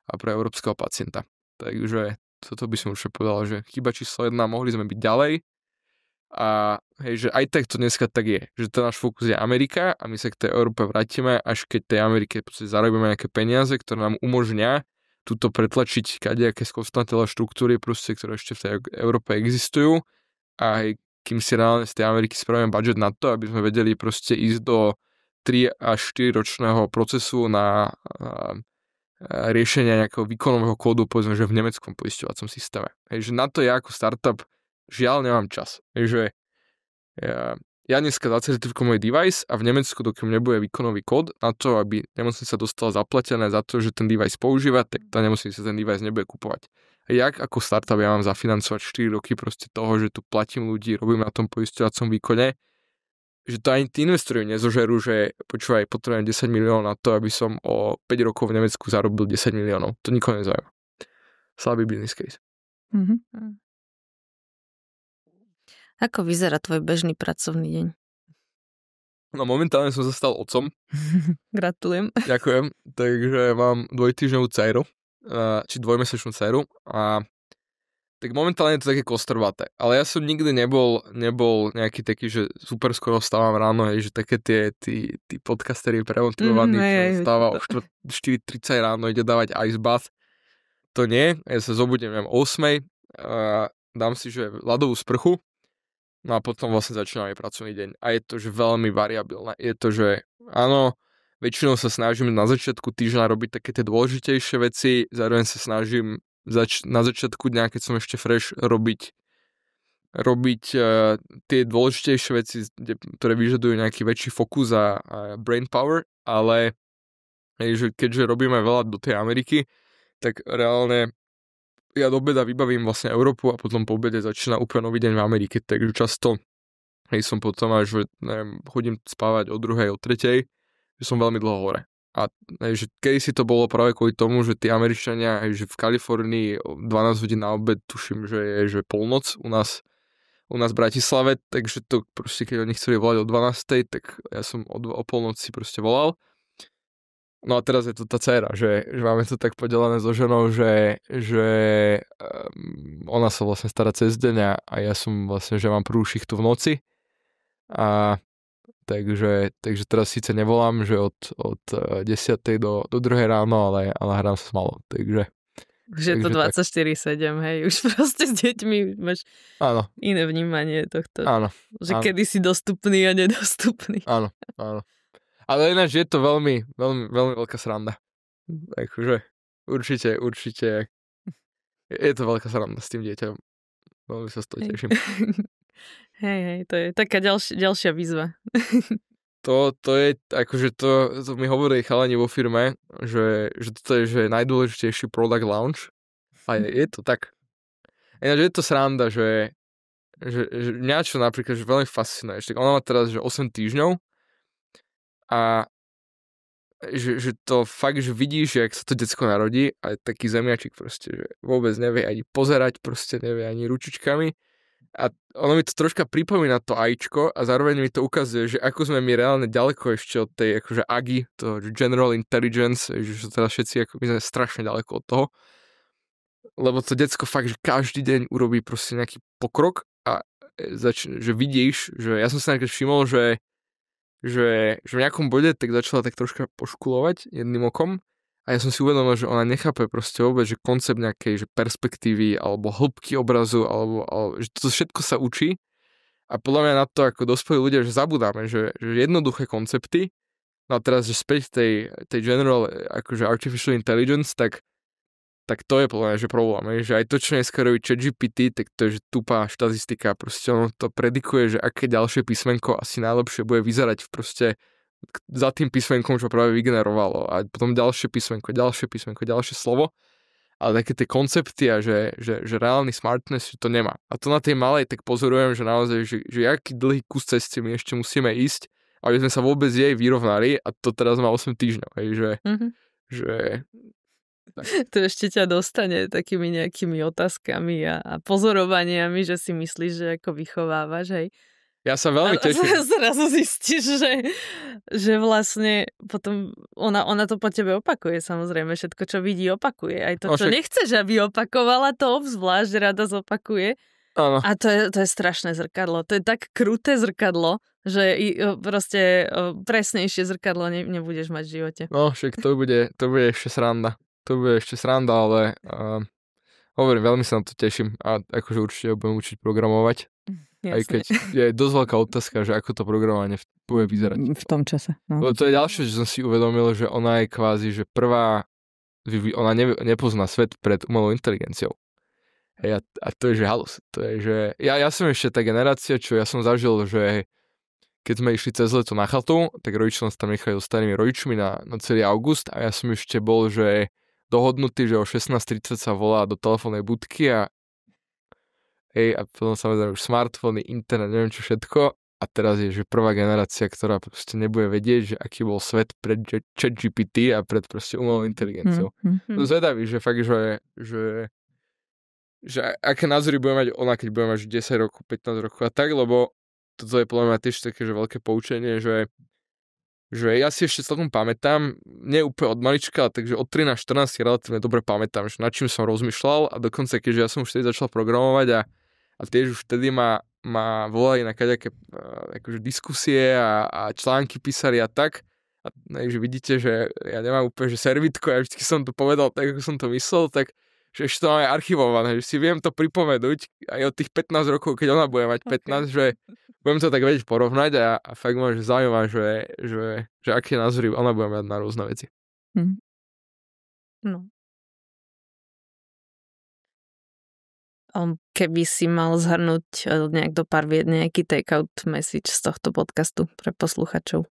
a pre európskeho pacienta. Takže toto by som už povedal, že chyba číslo 1, mohli sme byť ďalej. A hej, že aj tak to dneska tak je, že ten náš fokus je Amerika a my sa k tej Európe vrátime, až keď tej Amerike zarobíme nejaké peniaze, ktoré nám umožňa túto pretlačiť kadejaké skostnatelé štruktúry, proste, ktoré ešte v tej Európe existujú a aj kým si reálne z tej Ameriky spravíme budget na to, aby sme vedeli proste ísť do 3 až 4 ročného procesu na riešenia nejakého výkonového kódu, povedzme, že v nemeckom poisťovacom systéme. Hej, že na to ja ako startup žiaľ nemám čas. Takže ja dneska zacertifikujem môj device a v Nemecku, dokým nebude výkonový kód na to, aby nemocnica dostala zaplatené za to, že ten device používa, tak tá nemocnica ten device nebude kupovať. A jak ako startup ja mám zafinancovať 4 roky proste toho, že tu platím ľudí, robím na tom poisťovacom výkone, že to ani tí investori nezožerú, že počúvaj, potrebujem 10 miliónov na to, aby som o 5 rokov v Nemecku zarobil 10 miliónov. To nikoho nezaujíma. Slabý business case. Mm-hmm. Ako vyzerá tvoj bežný pracovný deň? No momentálne som sa stal otcom. Gratulujem. Ďakujem. Takže mám 2-týždňovú dceru, či 2-mesačnú dceru a tak momentálne je to také kostrbaté. Ale ja som nikdy nebol čo taký, že super skoro vstávam ráno, hej, že také tí podcasteri premotivovaní, čo vstáva o 4:30 ráno, ide dávať ice bath. To nie, ja sa zobudím o 8:00, dám si že ľadovú sprchu, no a potom vlastne začínam aj pracovný deň. A je to, že veľmi variabilné. Je to, že áno, väčšinou sa snažím na začiatku týždňa robiť také tie dôležitejšie veci, zároveň sa snažím na začiatku dňa, keď som ešte fresh, robiť tie dôležitejšie veci, ktoré vyžadujú nejaký väčší fokus a brain power, ale keďže robíme veľa do tej Ameriky, tak reálne ja do obeda vybavím vlastne Európu a potom po obede začína úplne nový deň v Amerike, takže často som potom až, neviem, chodím spávať o 2:00, o 3:00, že som veľmi dlho hore. A že kedysi to bolo práve kvôli tomu, že tí Američania, že v Kalifornii 12 hodín na obed, tuším, že je že polnoc u nás v Bratislave, takže to proste, keď oni chceli volať o 12:00, tak ja som o polnoci proste volal. No a teraz je to tá dcera, že máme to tak podelené so ženou, že ona sa vlastne stará cez deň a ja som vlastne, že mám prvú šichtu v noci. A takže teraz síce nevolám, že od 10:00 do 2:00 ráno, ale hrám sa malo. Takže to 24/7, hej, už proste s deťmi máš iné vnímanie tohto. Áno. Že kedy si dostupný a nedostupný. Áno. Ale ináč je to veľmi, veľmi, veľmi veľká sranda. Takže určite je to veľká sranda s tým dieťaťom. Veľmi sa z toho teším. Hej, to je taká ďalšia výzva. To je, akože to mi hovorí chalani vo firme, že toto je že najdôležitejší product launch. A je to tak. Ináč je to sranda, že mňa čo napríklad že veľmi fascinuje. Ona má teraz že 8 týždňov a že to fakt, že vidíš, jak sa to decko narodí a je taký zemiačik proste, že vôbec nevie ani pozerať, proste nevie ani ručičkami a ono mi to troška pripomína to AIčko a zároveň mi to ukazuje, že ako sme my reálne ďaleko ešte od tej akože AGI, to General Intelligence, že sú teraz všetci ako my sme strašne ďaleko od toho, lebo to decko fakt, že každý deň urobí proste nejaký pokrok a že vidíš, že ja som sa nejaké všimol, že v nejakom bode tak začala tak troška poškulovať jedným okom a ja som si uvedomil, že ona nechápe proste vôbec, že koncept nejakej že perspektívy alebo hĺbky obrazu alebo že to všetko sa učí a podľa mňa na to ako dospelí ľudia, že zabudáme, že jednoduché koncepty, no a teraz, že späť tej general akože artificial intelligence, tak tak to je podľa mňa, že problém, že aj to, čo dneska robí ChatGPT, tak to je že tupá štatistika, proste ono to predikuje, že aké ďalšie písmenko asi najlepšie bude vyzerať proste za tým písmenkom, čo práve vygenerovalo a potom ďalšie písmenko, ďalšie slovo, ale také tie koncepty a že reálny smartness to nemá. A to na tej malej tak pozorujem, že naozaj, že aký dlhý kus cesty my ešte musíme ísť, aby sme sa vôbec jej vyrovnali a to teraz má 8 týždňov, že tak. To ešte ťa dostane takými nejakými otázkami a pozorovaniami, že si myslíš, že ako vychovávaš, hej. Ja sa veľmi teším. A zrazu zistíš, že vlastne potom ona to po tebe opakuje, samozrejme. Všetko, čo vidí, opakuje. Aj to, čo nechceš, aby opakovala, to obzvlášť rada zopakuje. Áno. A to je strašné zrkadlo. To je tak kruté zrkadlo, že proste presnejšie zrkadlo nebudeš mať v živote. No, však to bude ešte sranda. Ale hovorím, veľmi sa na to teším a akože určite budem učiť programovať. Jasne. Aj keď je dosť veľká otázka, že ako to programovanie bude vyzerať. V tom čase. No. Lebo to je ďalšie, že som si uvedomil, že ona je kvázi, že prvá, ona nepozná svet pred umelou inteligenciou. Hej, a to je že halus. To je, že ja som ešte tá generácia, čo ja som zažil, že keď sme išli cez leto na chatu, tak rodiči nás tam nechali so starými rodičmi na celý august a ja som ešte bol, že dohodnutý, že o 16:30 sa volá do telefónnej budky a potom samozrejme už smartfóny, internet, neviem čo všetko a teraz je, že prvá generácia, ktorá proste nebude vedieť, že aký bol svet pred ChatGPT a pred proste umelou inteligenciou. To zvedavý, že fakt, že aké názory bude mať ona, keď bude mať 10 rokov, 15 rokov a tak, lebo toto je podľa mňa tiež také, že veľké poučenie, že ja si ešte celkom pamätám, nie úplne od malička, takže od 13-14 si relatívne dobre pamätám, že nad čím som rozmýšľal a dokonca keďže ja som už vtedy začal programovať a tiež už vtedy ma volali na kaďaké akože diskusie a články písali a tak. A takže vidíte, že ja nemám úplne že servítko, ja vždy som to povedal tak, ako som to myslel, tak že ešte to mám aj archivované, že si viem to pripomenúť aj od tých 15 rokov, keď ona bude mať 15, že budem to tak vedieť porovnať a fakt ma že zaujíma, že aké názory ona bude mať na rôzne veci. No. Keby si mal zhrnúť nejak do pár vied nejaký take-out message z tohto podcastu pre posluchačov.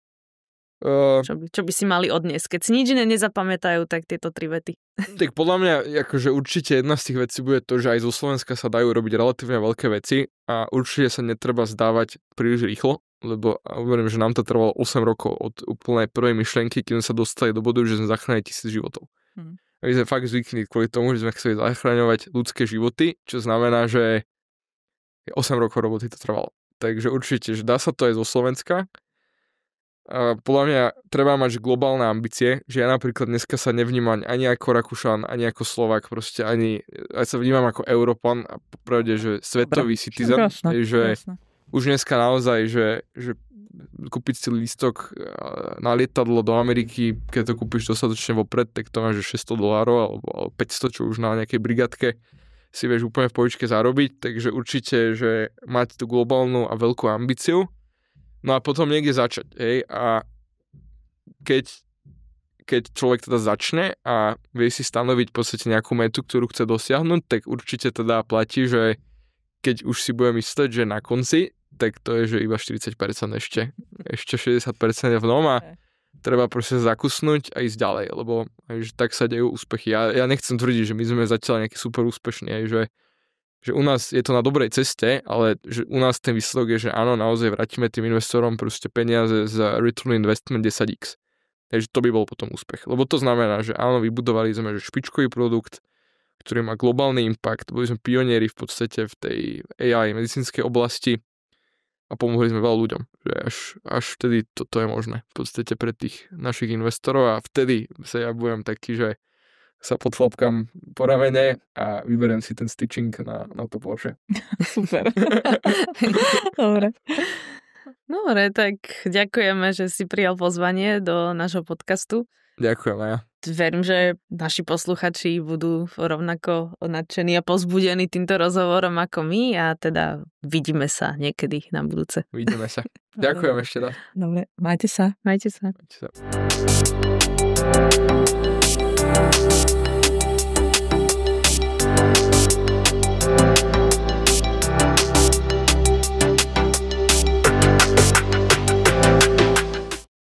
Čo by si mali odniesť? Keď si nič nezapamätajú, tak tieto 3 vety. Tak podľa mňa akože určite jedna z tých vecí bude to, že aj zo Slovenska sa dajú robiť relatívne veľké veci a určite sa netreba zdávať príliš rýchlo, lebo hovorím, že nám to trvalo 8 rokov od úplnej prvej myšlienky, keď sme sa dostali do bodu, že sme zachránili 1000 životov. A my sme fakt zvykli kvôli tomu, že sme chceli zachraňovať ľudské životy, čo znamená, že 8 rokov roboty to trvalo. Takže určite, že dá sa to aj zo Slovenska. A podľa mňa treba mať globálne ambície, že ja napríklad dneska sa nevnímam ani ako Rakúšan, ani ako Slovák, proste ani, aj sa vnímam ako Európan a popravde, že svetový citizen, že už dneska naozaj, že kúpiť si lístok na lietadlo do Ameriky, keď to kúpiš dostatočne vopred, tak to máš $600 alebo 500, čo už na nejakej brigadke si vieš úplne v povičke zarobiť, takže určite, že mať tú globálnu a veľkú ambíciu. No a potom niekde začať, hej, a keď človek teda začne a vie si stanoviť v podstate nejakú metu, ktorú chce dosiahnuť, tak určite teda platí, že keď už si bude mysleť, že na konci, tak to je, že iba 40% ešte 60% je v nom a treba proste zakusnúť a ísť ďalej, lebo že tak sa dejú úspechy. Ja nechcem tvrdiť, že my sme zatiaľ nejaký super úspešní, aj že u nás je to na dobrej ceste, ale že u nás ten výsledok je, že áno, naozaj vrátime tým investorom proste peniaze za return investment 10x. Takže to by bol potom úspech. Lebo to znamená, že áno, vybudovali sme že špičkový produkt, ktorý má globálny impact, boli sme pionieri v podstate v tej AI medicínskej oblasti a pomohli sme veľa ľuďom. Že až vtedy toto je možné v podstate pre tých našich investorov a vtedy sa ja budem taký, že sa podchlapkám po ramene a vyberiem si ten stitching na to Porsche. Super. Dobre. Dobre, tak ďakujeme, že si prijal pozvanie do nášho podcastu. Ďakujem aj ja. Verím, že naši posluchači budú rovnako nadšení a povzbudení týmto rozhovorom ako my a teda vidíme sa niekedy na budúce. Vidíme sa. Ďakujem ešte raz. Dobre, majte sa. Majte sa. Majte sa.